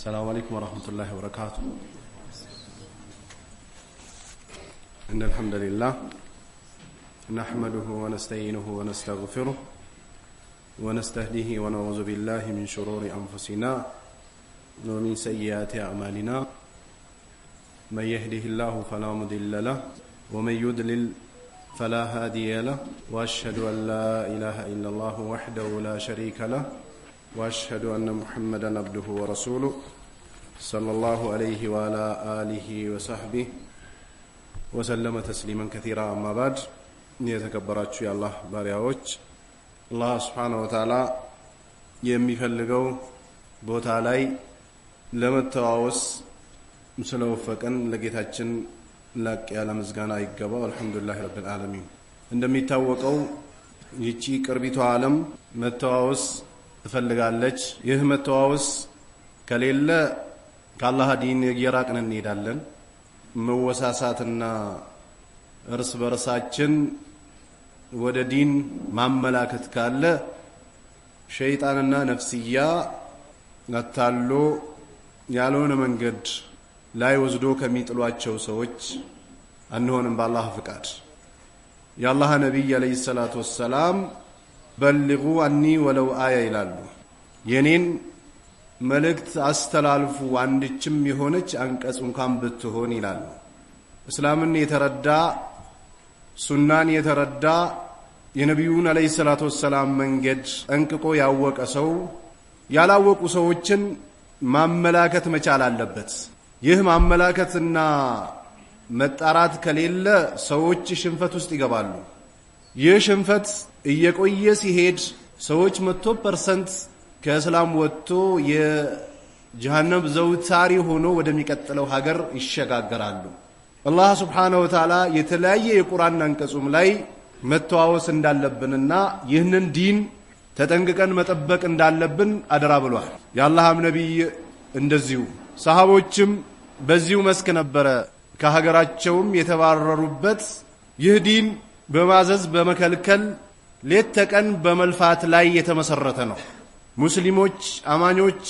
السلام عليكم ورحمة الله وبركاته. إن الحمد لله نحمده ونستعينه ونستغفره ونستهديه ونعوذ بالله من شرور أنفسنا ومن سيئات أعمالنا من يهده الله فلا مضل له ومن يضلل فلا هادي له وأشهد أن لا إله إلا الله وحده لا شريك له وأشهد أن محمدا عبده ورسوله صلى الله عليه وعلى آله وصحبه وسلم تسليما كثيرا. أما بعد يتكبراتشو يا الله بارياوች الله سبحانه وتعالى የሚፈልገው ቦታ ላይ ለመተዋወስ ስለወፈቀን ለጌታችን ላቅ ያለ ምስጋና ይገባው። አልহামዱሊላህ ረብል ዓለሚን። እንደሚታወቀው ይቺ ቅርቢቷ ዓለም መተዋወስ ትፈልጋለች። ይህ መተዋወስ ከሌለ ከአላህ ዲን እየራቅን እንሄዳለን። መወሳሳትና እርስ በርሳችን ወደ ዲን ማመላከት ካለ ሸይጣንና ነፍስያ አታሎ ያልሆነ መንገድ ላይ ወስዶ ከሚጥሏቸው ሰዎች አንሆንም በአላህ ፍቃድ። የአላህ ነብይ አለይሂ ሰላቱ ወሰላም በልጉ አኒ ወለው አያ ይላሉ። የኔን መልእክት አስተላልፉ አንድችም የሆነች አንቀጽ እንኳን ብትሆን ይላሉ። እስላምን የተረዳ ሱናን የተረዳ የነብዩን አለይሂ ሰላቱ ወሰላም መንገድ እንቅቆ ያወቀ ሰው ያላወቁ ሰዎችን ማመላከት መቻል አለበት። ይህ ማመላከትና መጣራት ከሌለ ሰዎች ሽንፈት ውስጥ ይገባሉ። ይህ ሽንፈት እየቆየ ሲሄድ ሰዎች 100% ከእስላም ወጥቶ የጀሃነም ዘውታሪ ሆኖ ወደሚቀጥለው ሀገር ይሸጋገራሉ። አላህ Subhanahu Wa Ta'ala የተለያየ የቁርአን አንቀጾም ላይ መተዋወስ እንዳለብንና ይህንን ዲን ተጠንቅቀን መጠበቅ እንዳለብን አደራ ብሏል። የአላህም ነብይ እንደዚሁ ሰሃቦችም በዚሁ መስክ ነበረ ከሀገራቸውም የተባረሩበት። ይህ ዲን በማዘዝ በመከልከል ሌት ተቀን በመልፋት ላይ የተመሰረተ ነው። ሙስሊሞች አማኞች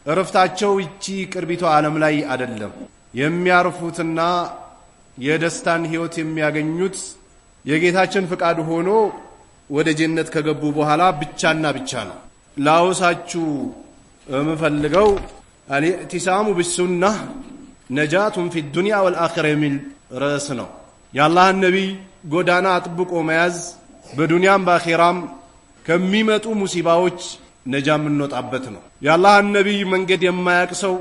እረፍታቸው ይቺ ቅርቢቷ ዓለም ላይ አይደለም። የሚያርፉትና የደስታን ህይወት የሚያገኙት የጌታችን ፍቃድ ሆኖ ወደ ጀነት ከገቡ በኋላ ብቻና ብቻ ነው። ላውሳችሁ የምፈልገው አልኢዕቲሳሙ ቢሱናህ ነጃቱን ፊ ዱንያ ወልአኺራ የሚል ርዕስ ነው። የአላህን ነብይ ጎዳና አጥብቆ መያዝ በዱንያም በአኺራም ከሚመጡ ሙሲባዎች ነጃ የምንወጣበት ነው። የአላህን ነብይ መንገድ የማያውቅ ሰው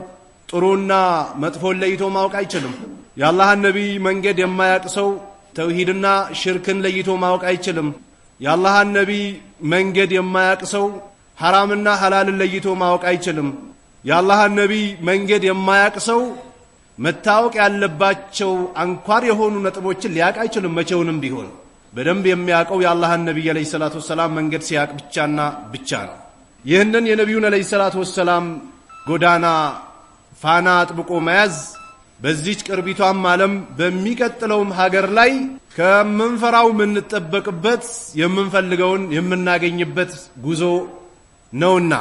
ጥሩና መጥፎን ለይቶ ማወቅ አይችልም። የአላህን ነብይ መንገድ የማያውቅ ሰው ተውሂድና ሽርክን ለይቶ ማወቅ አይችልም። የአላህን ነብይ መንገድ የማያውቅ ሰው ሐራምና ሐላልን ለይቶ ማወቅ አይችልም። የአላህን ነብይ መንገድ የማያውቅ ሰው መታወቅ ያለባቸው አንኳር የሆኑ ነጥቦችን ሊያውቅ አይችልም። መቼውንም ቢሆን በደንብ የሚያውቀው የአላህን ነብይ አለይሂ ሰላቱ ወሰላም መንገድ ሲያውቅ ብቻና ብቻ ነው። ይህንን የነብዩን አለይሂ ሰላቱ ወሰላም ጎዳና ፋና አጥብቆ መያዝ በዚች ቅርቢቷም ዓለም በሚቀጥለውም ሀገር ላይ ከምንፈራው ምንጠበቅበት የምንፈልገውን የምናገኝበት ጉዞ ነውና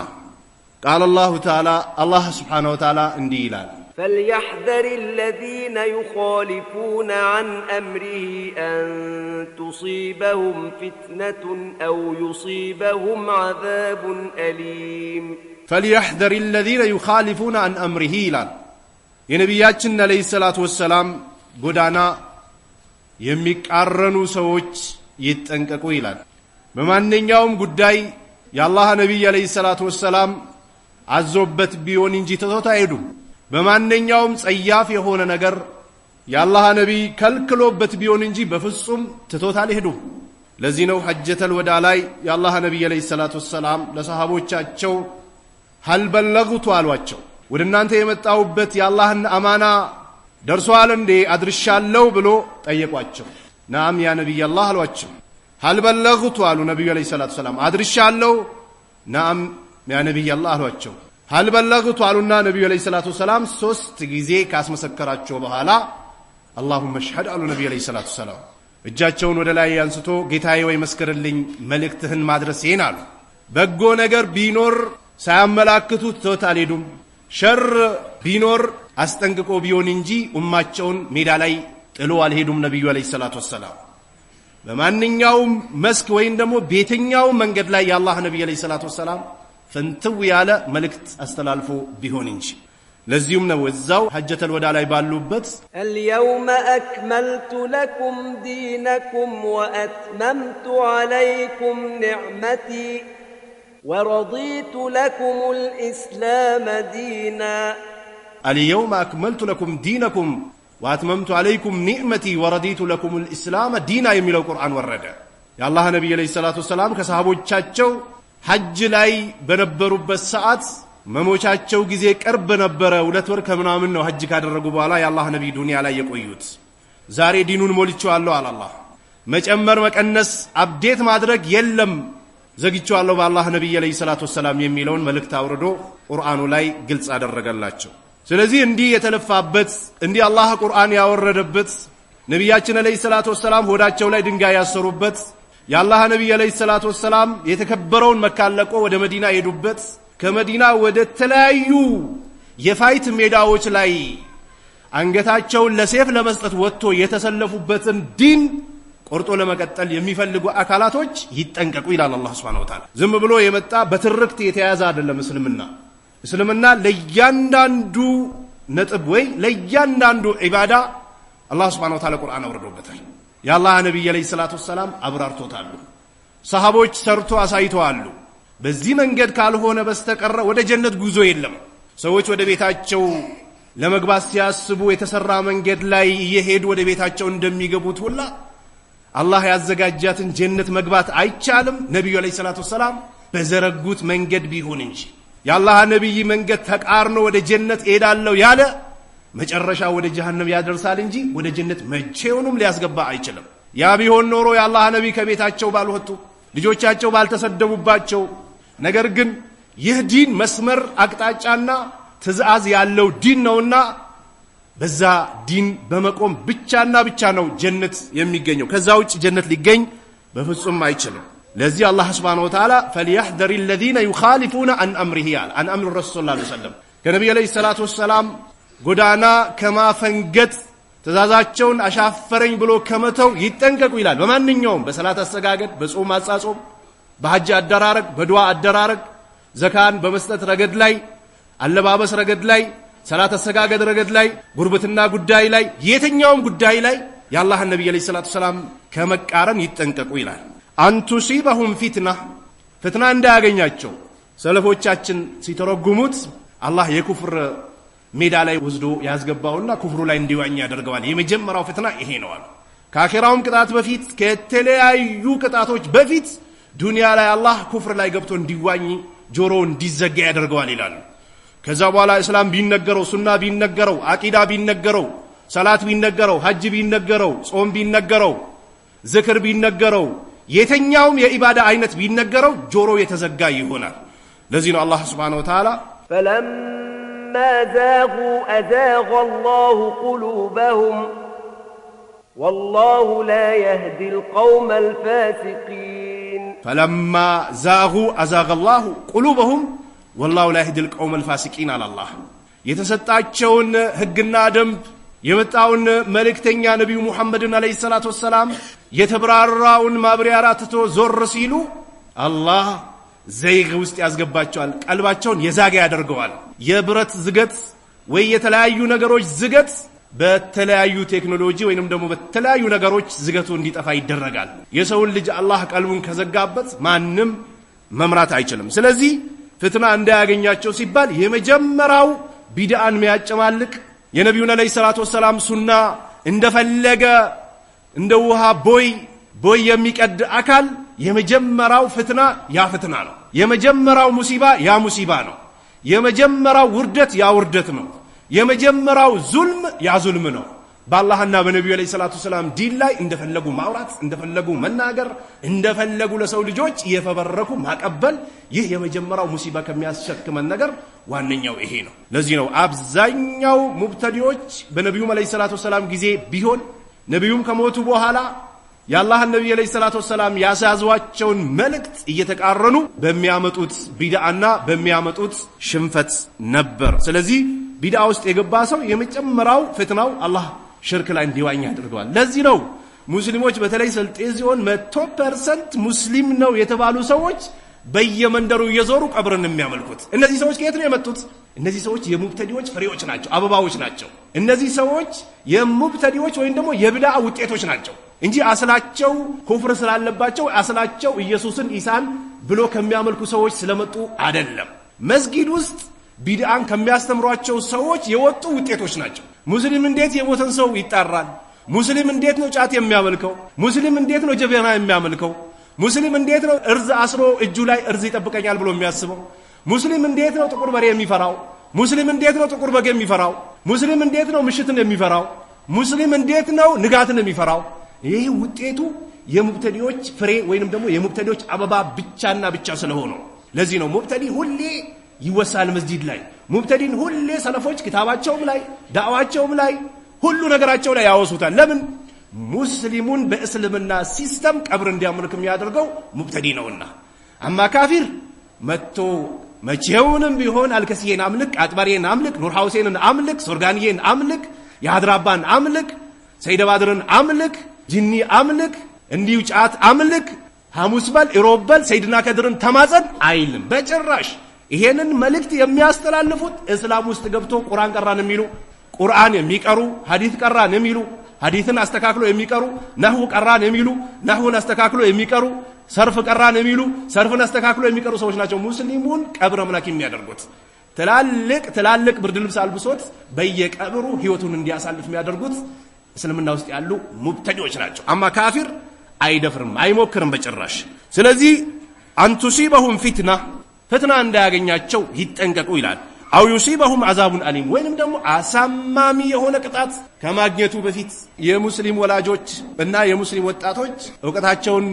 قال الله تعالى الله سبحانه وتعالى እንዲህ ይላል فليحذر الذين يخالفون عن أمره أن تصيبهم فتنة أو يصيبهم عذاب أليم فليحذر الذين يخالفون عن أمره ይላል። የነብያችን አለይሂ ሰላቱ ወሰላም ጎዳና የሚቃረኑ ሰዎች ይጠንቀቁ ይላል። በማንኛውም ጉዳይ የአላህ ነብይ አለይሂ ሰላቱ ወሰላም አዞበት ቢሆን እንጂ ተተውታ አይሄዱም። በማንኛውም ጸያፍ የሆነ ነገር የአላህ ነብይ ከልክሎበት ቢሆን እንጂ በፍጹም ተተውታ አይሄዱም። ለዚህ ነው ሐጀተል ወዳ ላይ የአላህ ነብይ አለይሂ ሰላቱ ወሰላም ለሰሃቦቻቸው ሀል በለግቱ አሏቸው። ወደ እናንተ የመጣውበት የአላህን አማና ደርሷል እንዴ አድርሻለሁ ብሎ ጠየቋቸው። ናም ያ ነብይ አላህ አሏቸው። ሀል በለግቱ አሉ ነብዩ አለይሂ ሰላቱ ወሰላም። አድርሻለሁ ናም ያ ነብይ አላህ አሏቸው። ሀል በለግቱ አሉና ነብዩ አለይሂ ሰላቱ ወሰላም 3 ጊዜ ካስመሰከራቸው በኋላ አላሁመ ሽሀድ አሉ ነብዩ አለይሂ ሰላቱ ወሰላም። እጃቸውን ወደ ላይ አንስቶ ጌታዬ ወይ መስክርልኝ መልእክትህን ማድረሴን አሉ። በጎ ነገር ቢኖር ሳያመላክቱት ተውት አልሄዱም። ሸር ቢኖር አስጠንቅቆ ቢሆን እንጂ ኡማቸውን ሜዳ ላይ ጥሎ አልሄዱም ነብዩ አለይሂ ሰላቱ ወሰላም። በማንኛውም መስክ ወይም ደግሞ በየትኛው መንገድ ላይ የአላህ ነብይ አለይሂ ሰላቱ ወሰላም ፍንትው ያለ መልእክት አስተላልፎ ቢሆን እንጂ። ለዚህም ነው እዛው ሐጀተል ወዳ ላይ ባሉበት اليوم أكملت لكم دينكم وأتممت عليكم نعمتي ورضيت لكم الإسلام دينا اليوم أكملت لكم دينكم وأتممت عليكم نعمتي ورضيت لكم الإسلام دينا የሚለው ቁርአን ወረደ። የአላህ ነብይ አለይሂ ሰላቱ ወሰላም ከሰሃቦቻቸው ሐጅ ላይ በነበሩበት ሰዓት መሞቻቸው ጊዜ ቅርብ ነበረ። 2 ወር ከምናምን ነው ሐጅ ካደረጉ በኋላ የአላህ ነብይ ዱንያ ላይ የቆዩት። ዛሬ ዲኑን ሞልቼዋለሁ አለ አላህ። መጨመር መቀነስ አፕዴት ማድረግ የለም ዘግቼዋለሁ በአላህ ነብይ አለይሂ ሰላቱ ወሰላም የሚለውን መልእክት አውርዶ ቁርአኑ ላይ ግልጽ አደረገላቸው። ስለዚህ እንዲህ የተለፋበት እንዲህ አላህ ቁርአን ያወረደበት ነብያችን አለይሂ ሰላቱ ወሰላም ሆዳቸው ላይ ድንጋይ ያሰሩበት የአላህ ነብይ አለይሂ ሰላቱ ወሰላም የተከበረውን መካን ለቆ ወደ መዲና ሄዱበት ከመዲና ወደ ተለያዩ የፋይት ሜዳዎች ላይ አንገታቸውን ለሰይፍ ለመስጠት ወጥቶ የተሰለፉበትን ዲን ቆርጦ ለመቀጠል የሚፈልጉ አካላቶች ይጠንቀቁ ይላል አላህ Subhanahu Wa Ta'ala። ዝም ብሎ የመጣ በትርክት የተያዘ አይደለም እስልምና ለእያንዳንዱ ነጥብ ወይ ለእያንዳንዱ ዒባዳ አላህ Subhanahu Wa Ta'ala ቁርአን አውርዶበታል። የአላህ ነብይ አለይሂ ሰላቱ ወሰላም አብራርቶታል። ሰሃቦች ሰርቶ አሳይተዋል። በዚህ መንገድ ካልሆነ በስተቀር ወደ ጀነት ጉዞ የለም። ሰዎች ወደ ቤታቸው ለመግባት ሲያስቡ የተሰራ መንገድ ላይ እየሄዱ ወደ ቤታቸው እንደሚገቡት ሁላ አላህ ያዘጋጃትን ጀነት መግባት አይቻልም ነብዩ አለይሂ ሰላቱ ወሰላም በዘረጉት መንገድ ቢሆን እንጂ። የአላህ ነብይ መንገድ ተቃርኖ ወደ ጀነት እሄዳለሁ ያለ መጨረሻ ወደ ጀሃነም ያደርሳል እንጂ ወደ ጀነት መቼውንም ሊያስገባ አይችልም። ያ ቢሆን ኖሮ የአላህ ነብይ ከቤታቸው ባልወጡ ልጆቻቸው ባልተሰደቡባቸው። ነገር ግን ይህ ዲን መስመር አቅጣጫና ትዕዛዝ ያለው ዲን ነውና በዛ ዲን በመቆም ብቻና ብቻ ነው ጀነት የሚገኘው። ከዛ ውጭ ጀነት ሊገኝ በፍጹም አይችልም። ለዚህ አላህ Subhanahu Wa Ta'ala فليحذر الذين يخالفون عن امره عن امر الرسول صلى الله عليه وسلم ከነብዩ አለይሂ ሰላቱ ወሰላም ጎዳና ከማፈንገጥ ትዕዛዛቸውን አሻፈረኝ ብሎ ከመተው ይጠንቀቁ ይላል። በማንኛውም በሰላት አሰጋገድ፣ በጾም አጻጾም፣ በሐጅ አደራረግ፣ በዱዓ አደራረግ፣ ዘካን በመስጠት ረገድ ላይ፣ አለባበስ ረገድ ላይ፣ ሰላት አሰጋገድ ረገድ ላይ፣ ጉርብትና ጉዳይ ላይ፣ የትኛውም ጉዳይ ላይ የአላህ ነብይ አለይሂ ሰላቱ ወሰላም ከመቃረን ይጠንቀቁ ይላል። አንቱሲበሁም ፍትና እንዳያገኛቸው ሰለፎቻችን ሲተረጉሙት አላህ የኩፍር ሜዳ ላይ ወስዶ ያስገባውና ኩፍሩ ላይ እንዲዋኝ ያደርገዋል። የመጀመሪያው ፍትና ይሄ ነው አሉ። ከአኺራውም ቅጣት በፊት ከተለያዩ ቅጣቶች በፊት ዱንያ ላይ አላህ ኩፍር ላይ ገብቶ እንዲዋኝ ጆሮ እንዲዘጋ ያደርገዋል ይላሉ። ከዛ በኋላ እስላም ቢነገረው፣ ሱና ቢነገረው፣ አቂዳ ቢነገረው፣ ሰላት ቢነገረው፣ ሐጅ ቢነገረው፣ ጾም ቢነገረው፣ ዝክር ቢነገረው፣ የትኛውም የኢባዳ አይነት ቢነገረው ጆሮ የተዘጋ ይሆናል። ለዚህ ነው አላህ Subhanahu Wa Ta'ala فلما زاغوا أزاغ الله قلوبهم والله لا يهدي القوم الفاسقين فلما زاغوا أزاغ الله قلوبهم والله لا يهدي القوم الفاسقين على الله የተሰጣቸውን ህግና ደንብ የመጣውን መልእክተኛ ነብዩ ሙሐመድን አለይሂ ሰላቱ ወሰላም የተብራራውን ማብራሪያ ትቶ ዞር ሲሉ አላህ ዘይግ ውስጥ ያስገባቸዋል። ቀልባቸውን የዛጋ ያደርገዋል። የብረት ዝገት ወይ የተለያዩ ነገሮች ዝገት በተለያዩ ቴክኖሎጂ ወይንም ደግሞ በተለያዩ ነገሮች ዝገቱ እንዲጠፋ ይደረጋል። የሰውን ልጅ አላህ ቀልቡን ከዘጋበት ማንም መምራት አይችልም። ስለዚህ ፍትና እንዳያገኛቸው ሲባል የመጀመሪያው ቢድአን የሚያጨማልቅ የነብዩን አለይሂ ሰላቱ ወሰላም ሱና እንደፈለገ እንደ ውሃ ቦይ የሚቀድ አካል የመጀመሪያው ፍትና ያ ፍትና ነው። የመጀመሪያው ሙሲባ ያ ሙሲባ ነው። የመጀመሪያው ውርደት ያ ውርደት ነው። የመጀመሪያው ዙልም ያ ዙልም ነው። በአላህና በነብዩ አለይሂ ሰላቱ ወሰላም ዲን ላይ እንደፈለጉ ማውራት፣ እንደፈለጉ መናገር፣ እንደፈለጉ ለሰው ልጆች እየፈበረኩ ማቀበል፣ ይህ የመጀመሪያው ሙሲባ ከሚያስሸክመን ነገር ዋነኛው ይሄ ነው። ለዚህ ነው አብዛኛው ሙብተዲዎች በነብዩ አለይሂ ሰላቱ ወሰላም ጊዜ ቢሆን ነብዩም ከሞቱ በኋላ የአላህ ነብይ አለይሂ ሰላቱ ወሰለም ያሳዟቸውን መልእክት እየተቃረኑ በሚያመጡት ቢድዓና በሚያመጡት ሽንፈት ነበር። ስለዚህ ቢድዓ ውስጥ የገባ ሰው የመጨመሪያው ፍትናው አላህ ሽርክ ላይ እንዲዋኝ ያደርገዋል። ለዚህ ነው ሙስሊሞች በተለይ ስልጤ ሲሆን 100% ሙስሊም ነው የተባሉ ሰዎች በየመንደሩ እየዞሩ ቀብርን የሚያመልኩት። እነዚህ ሰዎች ከየት ነው የመጡት? እነዚህ ሰዎች የሙብተዲዎች ፍሬዎች ናቸው፣ አበባዎች ናቸው። እነዚህ ሰዎች የሙብተዲዎች ወይም ደግሞ የቢድዓ ውጤቶች ናቸው እንጂ አስላቸው ኩፍር ስላለባቸው አስላቸው ኢየሱስን ኢሳን ብሎ ከሚያመልኩ ሰዎች ስለመጡ አይደለም። መስጊድ ውስጥ ቢድዓን ከሚያስተምሯቸው ሰዎች የወጡ ውጤቶች ናቸው። ሙስሊም እንዴት የሞተን ሰው ይጣራል? ሙስሊም እንዴት ነው ጫት የሚያመልከው? ሙስሊም እንዴት ነው ጀበና የሚያመልከው? ሙስሊም እንዴት ነው እርዝ አስሮ እጁ ላይ እርዝ ይጠብቀኛል ብሎ የሚያስበው? ሙስሊም እንዴት ነው ጥቁር በሬ የሚፈራው? ሙስሊም እንዴት ነው ጥቁር በግ የሚፈራው? ሙስሊም እንዴት ነው ምሽትን የሚፈራው? ሙስሊም እንዴት ነው ንጋትን የሚፈራው? ይህ ውጤቱ የሙብተዲዎች ፍሬ ወይንም ደግሞ የሙብተዲዎች አበባ ብቻና ብቻ ስለሆነ ለዚህ ነው ሙብተዲ ሁሌ ይወሳል መስጂድ ላይ። ሙብተዲን ሁሌ ሰለፎች ክታባቸውም ላይ ዳዕዋቸውም ላይ ሁሉ ነገራቸው ላይ ያወሱታል። ለምን? ሙስሊሙን በእስልምና ሲስተም ቀብር እንዲያመልክ የሚያደርገው ሙብተዲ ነውና። አማ ካፊር መጥቶ መቼውንም ቢሆን አልከሲዬን አምልክ፣ አጥባሪዬን አምልክ፣ ኑር ሐውሴንን አምልክ፣ ሶርጋንዬን አምልክ፣ የሀድራባን አምልክ፣ ሰይደ ባድርን አምልክ፣ ጅኒ አምልክ፣ እንዲሁ ጫት አምልክ፣ ሐሙስ በል ኢሮብ በል ሰይድና ከድርን ተማጸን አይልም በጭራሽ። ይሄንን መልእክት የሚያስተላልፉት እስላም ውስጥ ገብቶ ቁርአን ቀራን የሚሉ ቁርአን የሚቀሩ ሐዲስ ቀራን የሚሉ ሐዲስን አስተካክሎ የሚቀሩ ነህው ቀራን የሚሉ ነህውን አስተካክሎ የሚቀሩ ሰርፍ ቀራን የሚሉ ሰርፍን አስተካክሎ የሚቀሩ ሰዎች ናቸው ሙስሊሙን ቀብር አምላክ የሚያደርጉት። ትላልቅ ብርድ ልብስ አልብሶት በየቀብሩ ህይወቱን እንዲያሳልፍ የሚያደርጉት እስልምና ውስጥ ያሉ ሙብተዲዎች ናቸው። አማ ካፊር አይደፍርም አይሞክርም በጭራሽ። ስለዚህ አንቱሲበሁም ፍትና እንዳያገኛቸው ይጠንቀቁ ይላል። አው ዩሲበሁም አዛቡን አሊም ወይንም ደግሞ አሳማሚ የሆነ ቅጣት ከማግኘቱ በፊት የሙስሊም ወላጆች እና የሙስሊም ወጣቶች ዕውቀታቸውን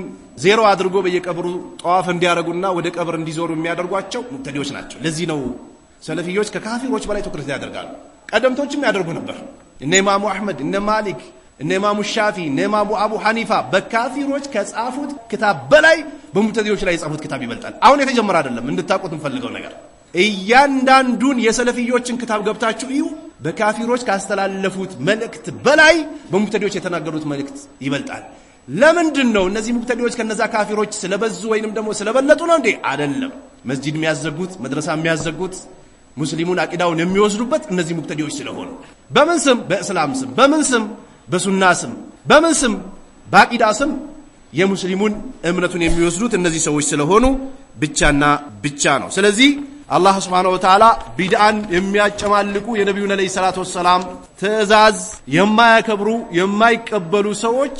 ዜሮ አድርጎ በየቀብሩ ጠዋፍ እንዲያደርጉና ወደ ቀብር እንዲዞሩ የሚያደርጓቸው ሙብተዲዎች ናቸው። ለዚህ ነው ሰለፊዮች ከካፊሮች በላይ ትኩረት ያደርጋሉ። ቀደምቶችም ያደርጉ ነበር። እነ ኢማሙ አህመድ፣ እነ ማሊክ፣ እነ ኢማሙ ሻፊ፣ እነ ኢማሙ አቡ ሐኒፋ በካፊሮች ከጻፉት ክታብ በላይ በሙብተዲዎች ላይ የጻፉት ክታብ ይበልጣል። አሁን የተጀመረ አይደለም። እንድታውቁት እንፈልገው ነገር እያንዳንዱን የሰለፊዮችን ክታብ ገብታችሁ እዩ። በካፊሮች ካስተላለፉት መልእክት በላይ በሙብተዲዎች የተናገሩት መልእክት ይበልጣል። ለምንድን ነው? እነዚህ ሙብተዲዎች ከነዛ ካፊሮች ስለበዙ ወይንም ደግሞ ስለበለጡ ነው እንዴ? አይደለም። መስጂድ የሚያዘጉት መድረሳ የሚያዘጉት ሙስሊሙን አቂዳውን የሚወስዱበት እነዚህ ሙብተዲዎች ስለሆኑ። በምን ስም? በእስላም ስም። በምን ስም? በሱና ስም። በምን ስም? በአቂዳ ስም የሙስሊሙን እምነቱን የሚወስዱት እነዚህ ሰዎች ስለሆኑ ብቻና ብቻ ነው። ስለዚህ አላህ Subhanahu Wa Ta'ala ቢድዓን የሚያጨማልቁ የነብዩን አለይሂ ሰላቱ ወሰላም ትእዛዝ የማያከብሩ የማይቀበሉ ሰዎች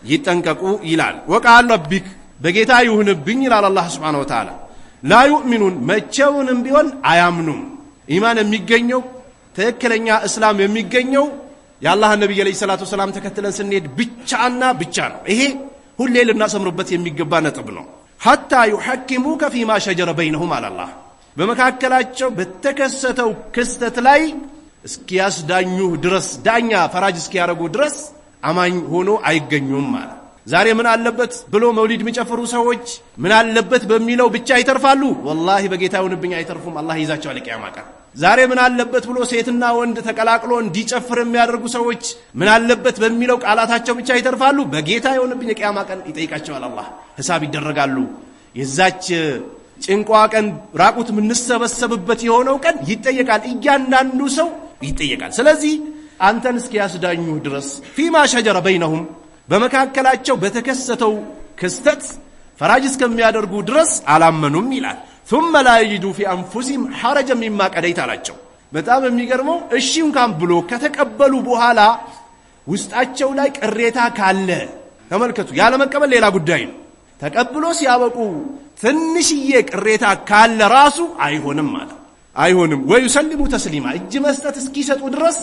ይጠንቀቁ ይላል። ወቃል ረቢክ በጌታ ይሁንብኝ ይላል አላህ Subhanahu Wa Ta'ala ላ ዩእሚኑን መቼውንም ቢሆን አያምኑም። ኢማን የሚገኘው ትክክለኛ እስላም የሚገኘው የአላህ ነብይ አለይሂ ሰላቱ ወሰላም ተከትለን ስንሄድ ብቻና ብቻ ነው። ይሄ ሁሌ ልናሰምሩበት የሚገባ ነጥብ ነው። ሐታ ይሐኪሙከ ፊማ ሸጀረ በይነሁም አላህ በመካከላቸው በተከሰተው ክስተት ላይ እስኪያስዳኙህ ድረስ ዳኛ ፈራጅ እስኪያረጉ ድረስ አማኝ ሆኖ አይገኙም ማለት። ዛሬ ምን አለበት ብሎ መውሊድ የሚጨፍሩ ሰዎች ምን አለበት በሚለው ብቻ ይተርፋሉ። ወላሂ በጌታ ይሁንብኝ አይተርፉም። አላህ ይዛቸው ለቂያማ ቀን። ዛሬ ምን አለበት ብሎ ሴትና ወንድ ተቀላቅሎ እንዲጨፍር የሚያደርጉ ሰዎች ምን አለበት በሚለው ቃላታቸው ብቻ ይተርፋሉ። በጌታ ይሁንብኝ የቂያማ ቀን ይጠይቃቸዋል አላህ። ሂሳብ ይደረጋሉ። የዛች ጭንቋ ቀን ራቁት የምንሰበሰብበት የሆነው ቀን ይጠየቃል። እያንዳንዱ ሰው ይጠየቃል። ስለዚህ አንተን እስኪያስዳኙ ድረስ ፊማ ሸጀረ በይነሁም በመካከላቸው በተከሰተው ክስተት ፈራጅ እስከሚያደርጉ ድረስ አላመኑም ይላል። ثم لا يجدوا في انفسهم حرجا مما قضيت አላቸው። በጣም የሚገርመው እሺ እንኳን ብሎ ከተቀበሉ በኋላ ውስጣቸው ላይ ቅሬታ ካለ ተመልከቱ። ያለ መቀበል ሌላ ጉዳይ ነው። ተቀብሎ ሲያበቁ ትንሽዬ ቅሬታ ካለ ራሱ አይሆንም ማለት አይሆንም። ወይሰልሙ ተስሊማ እጅ መስጠት እስኪሰጡ ድረስ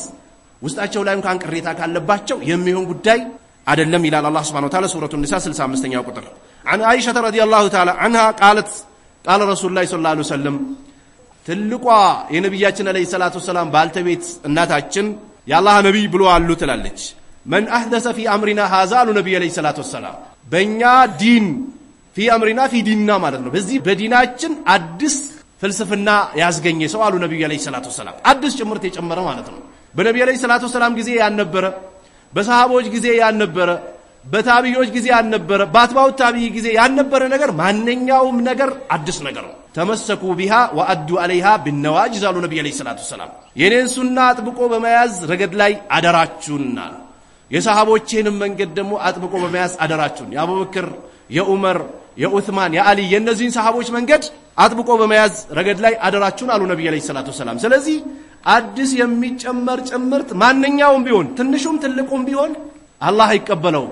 ውስጣቸው ላይ እንኳን ቅሬታ ካለባቸው የሚሆን ጉዳይ አይደለም ይላል አላህ Subhanahu Wa Ta'ala ሱረቱ ኒሳ 65ኛው ቁጥር። عن عائشة رضي الله تعالى عنها قالت قال رسول الله صلى الله عليه وسلم ትልቋ የነብያችን አለይሂ ሰላቱ ሰላም ባልተቤት እናታችን የአላህ ነብይ ብሎ አሉ ትላለች። መን አህደሰ ፊ አምሪና ሃዛ አሉ ነቢዩ ዓለይሂ ሰላቱ ወሰላም በእኛ ዲን ፊ አምሪና ፊ ዲንና ማለት ነው በዚህ በዲናችን አዲስ ፍልስፍና ያስገኘ ሰው አሉ ነቢዩ ዓለይሂ ሰላቱ ወሰላም አዲስ ጭምርት የጨመረ ማለት ነው በነቢዩ ዓለይሂ ሰላቱ ወሰላም ጊዜ ያልነበረ በሰሃቦች ጊዜ ያልነበረ በታቢዮች ጊዜ ያልነበረ በአትባው ታቢይ ጊዜ ያልነበረ ነገር ማንኛውም ነገር አዲስ ነገር ነው ተመሰኩ ቢሃ ወአዱ አለይሃ بالنواجذ አሉ ነቢዩ ዓለይሂ ሰላቱ ወሰላም የኔን ሱና አጥብቆ በመያዝ ረገድ ላይ አደራችሁና የሰሃቦቼንም መንገድ ደግሞ አጥብቆ በመያዝ አደራችሁን የአቡበክር የዑመር የዑስማን የአሊ የነዚህን ሰሃቦች መንገድ አጥብቆ በመያዝ ረገድ ላይ አደራችሁን አሉ ነቢዩ ዓለይሂ ሰላቱ ወሰላም ስለዚህ አዲስ የሚጨመር ጭምርት ማንኛውም ቢሆን ትንሹም ትልቁም ቢሆን አላህ ይቀበለው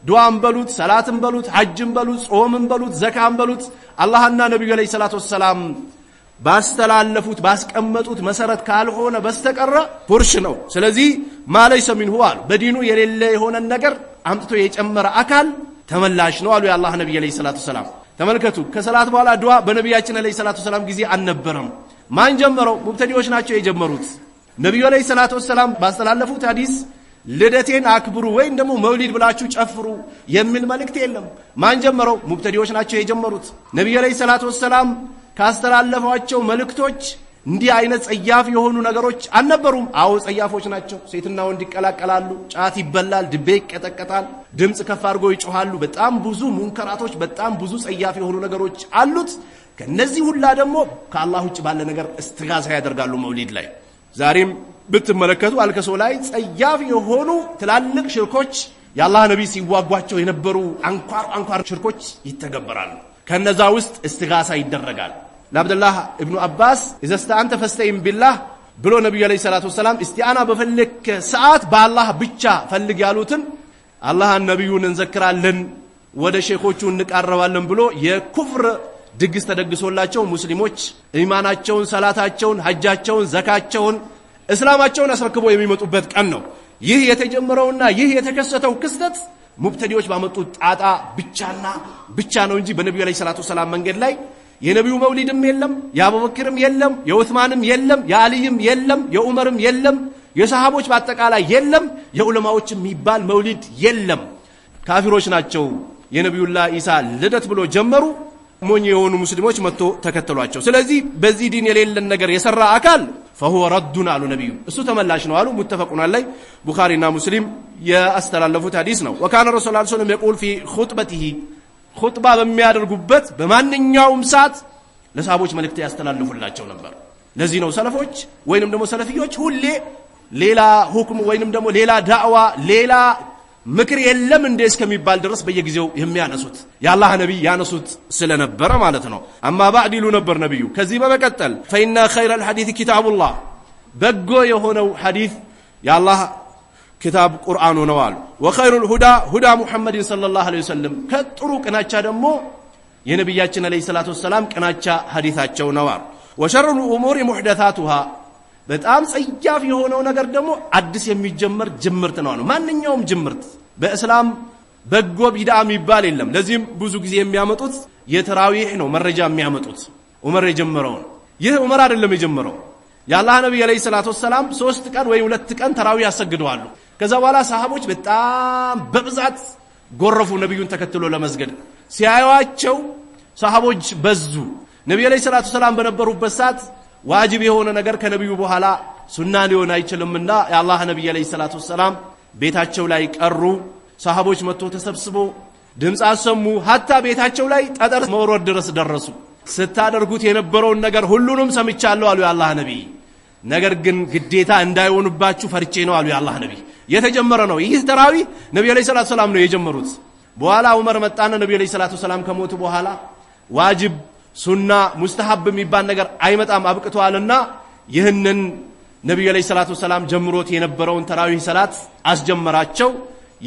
ዱዓን በሉት ሰላትን በሉት ሐጅን በሉት ጾምን በሉት ዘካን በሉት አላህና ነብዩ አለይሂ ሰላቱ ወሰላም ባስተላለፉት ባስቀመጡት መሰረት ካልሆነ በስተቀረ ፉርሽ ነው ስለዚህ ማለይሰ ሚንሁ አሉ በዲኑ የሌለ የሆነ ነገር አምጥቶ የጨመረ አካል ተመላሽ ነው አሉ የአላህ ነብዩ አለይሂ ሰላቱ ወሰላም ተመልከቱ ከሰላት በኋላ ዱዓ በነብያችን አለይሂ ሰላቱ ወሰላም ጊዜ አልነበረም ማን ጀመረው ሙብተዲዎች ናቸው የጀመሩት ነብዩ አለይሂ ሰላቱ ወሰላም ባስተላለፉት ሐዲስ ልደቴን አክብሩ ወይም ደግሞ መውሊድ ብላችሁ ጨፍሩ የሚል መልእክት የለም ማን ጀመረው ሙብተዲዎች ናቸው የጀመሩት ነብዩ አለይሂ ሰላቱ ወሰላም ካስተላለፏቸው መልእክቶች እንዲህ አይነት ጸያፍ የሆኑ ነገሮች አልነበሩም አዎ ጸያፎች ናቸው ሴትና ወንድ ይቀላቀላሉ ጫት ይበላል ድቤ ይቀጠቀጣል ድምጽ ከፍ አድርጎ ይጮሃሉ በጣም ብዙ ሙንከራቶች በጣም ብዙ ጸያፍ የሆኑ ነገሮች አሉት ከነዚህ ሁላ ደግሞ ከአላህ ውጭ ባለ ነገር እስትጋዛ ያደርጋሉ መውሊድ ላይ ዛሬም ብትመለከቱ አልከሶ ላይ ጸያፍ የሆኑ ትላልቅ ሽርኮች የአላህ ነብይ ሲዋጓቸው የነበሩ አንኳር ሽርኮች ይተገበራሉ ከነዛ ውስጥ እስትጋሳ ይደረጋል ለአብዱላህ ኢብኑ አባስ اذا استعنت فاستعن بالله ብሎ ነብዩ አለይሂ ሰላቱ ወሰላም እስቲአና በፈለክ ሰዓት በአላህ ብቻ ፈልግ ያሉትን አላህን ነብዩን እንዘክራለን ወደ ሼኾቹ እንቃረባለን ብሎ የኩፍር ድግስ ተደግሶላቸው ሙስሊሞች ኢማናቸውን ሰላታቸውን ሐጃቸውን ዘካቸውን እስላማቸውን አስረክቦ የሚመጡበት ቀን ነው ይህ የተጀመረውና ይህ የተከሰተው ክስተት ሙብተዲዎች ባመጡት ጣጣ ብቻና ብቻ ነው እንጂ በነብዩ አለይሂ ሰላቱ ወሰላም መንገድ ላይ የነብዩ መውሊድም የለም የአቡበክርም የለም የዑስማንም የለም የአሊም የለም የዑመርም የለም የሰሃቦች በአጠቃላይ የለም የዑለማዎችም የሚባል መውሊድ የለም ካፊሮች ናቸው የነብዩላህ ኢሳ ልደት ብሎ ጀመሩ ሞኝ የሆኑ ሙስሊሞች መጥቶ ተከተሏቸው ስለዚህ በዚህ ዲን የሌለን ነገር የሰራ አካል فهو رد على النبي እሱ ተመላሽ ነው አሉ متفقون عليه ቡኻሪና ሙስሊም ያስተላለፉት ሐዲስ ነው وكان الرسول صلى الله عليه وسلم يقول في خطبته ኹጥባ በሚያደርጉበት በማንኛውም ሰዓት ለሰሃቦች መልእክት ያስተላልፉላቸው ነበር ለዚህ ነው ሰለፎች ወይንም ደግሞ ሰለፊዮች ሁሌ ሌላ ሁክም ወይንም ደግሞ ሌላ ዳዕዋ ሌላ ምክር የለም እንደ እስከሚባል ድረስ በየጊዜው የሚያነሱት የአላህ ነብይ ያነሱት ስለነበረ ማለት ነው አማ ባዕድ ይሉ ነበር ነብዩ ከዚህ በመቀጠል فإن خير الحديث كتاب الله በጎ የሆነው ሐዲስ የአላህ كتاب قرآن ونوال وخير الهدى هدى محمد صلى الله عليه وسلم كترو كناچا دمو የነብያችን አለይሂ ሰላቱ ወሰላም ቀናቻ ሐዲሳቸው ነዋል وشر الامور محدثاتها በጣም ጸያፍ የሆነው ነገር ደግሞ አዲስ የሚጀመር ጅምርት ነው ማንኛውም ጅምርት በእስላም በጎ ቢድዓ የሚባል የለም ለዚህም ብዙ ጊዜ የሚያመጡት የተራዊህ ነው መረጃ የሚያመጡት ዑመር የጀመረው ይህ ዑመር አይደለም የጀመረው የአላህ ነብይ አለይሂ ሰላቱ ወሰላም 3 ቀን ወይ 2 ቀን ተራዊህ ያሰግደዋሉ ከዛ በኋላ ሰሃቦች በጣም በብዛት ጎረፉ ነብዩን ተከትሎ ለመስገድ ሲያዩአቸው ሰሃቦች በዙ ነብዩ አለይሂ ሰላቱ ወሰላም በነበሩበት ሰዓት ዋጅብ የሆነ ነገር ከነብዩ በኋላ ሱና ሊሆን አይችልምና የአላህ ነብይ አለይሂ ሰላቱ ወሰላም ቤታቸው ላይ ቀሩ ሰሃቦች መጥቶ ተሰብስቦ ድምጽ አሰሙ ሐታ ቤታቸው ላይ ጠጠር መወርወር ድረስ ደረሱ ስታደርጉት የነበረውን ነገር ሁሉንም ሰምቻለሁ አሉ የአላህ ነብይ ነገር ግን ግዴታ እንዳይሆንባችሁ ፈርቼ ነው አሉ የአላህ ነብይ የተጀመረ ነው ይህ ተራዊህ ነብዩ አለይሂ ሰላቱ ወሰላም ነው የጀመሩት በኋላ ዑመር መጣና ነብዩ አለይሂ ሰላቱ ወሰላም ከሞቱ በኋላ ዋጅብ ሱና ሙስተሐብ የሚባል ነገር አይመጣም አብቅቷልና ይህንን ነብዩ አለይሂ ሰላቱ ወሰላም ጀምሮት የነበረውን ተራዊህ ሰላት አስጀመራቸው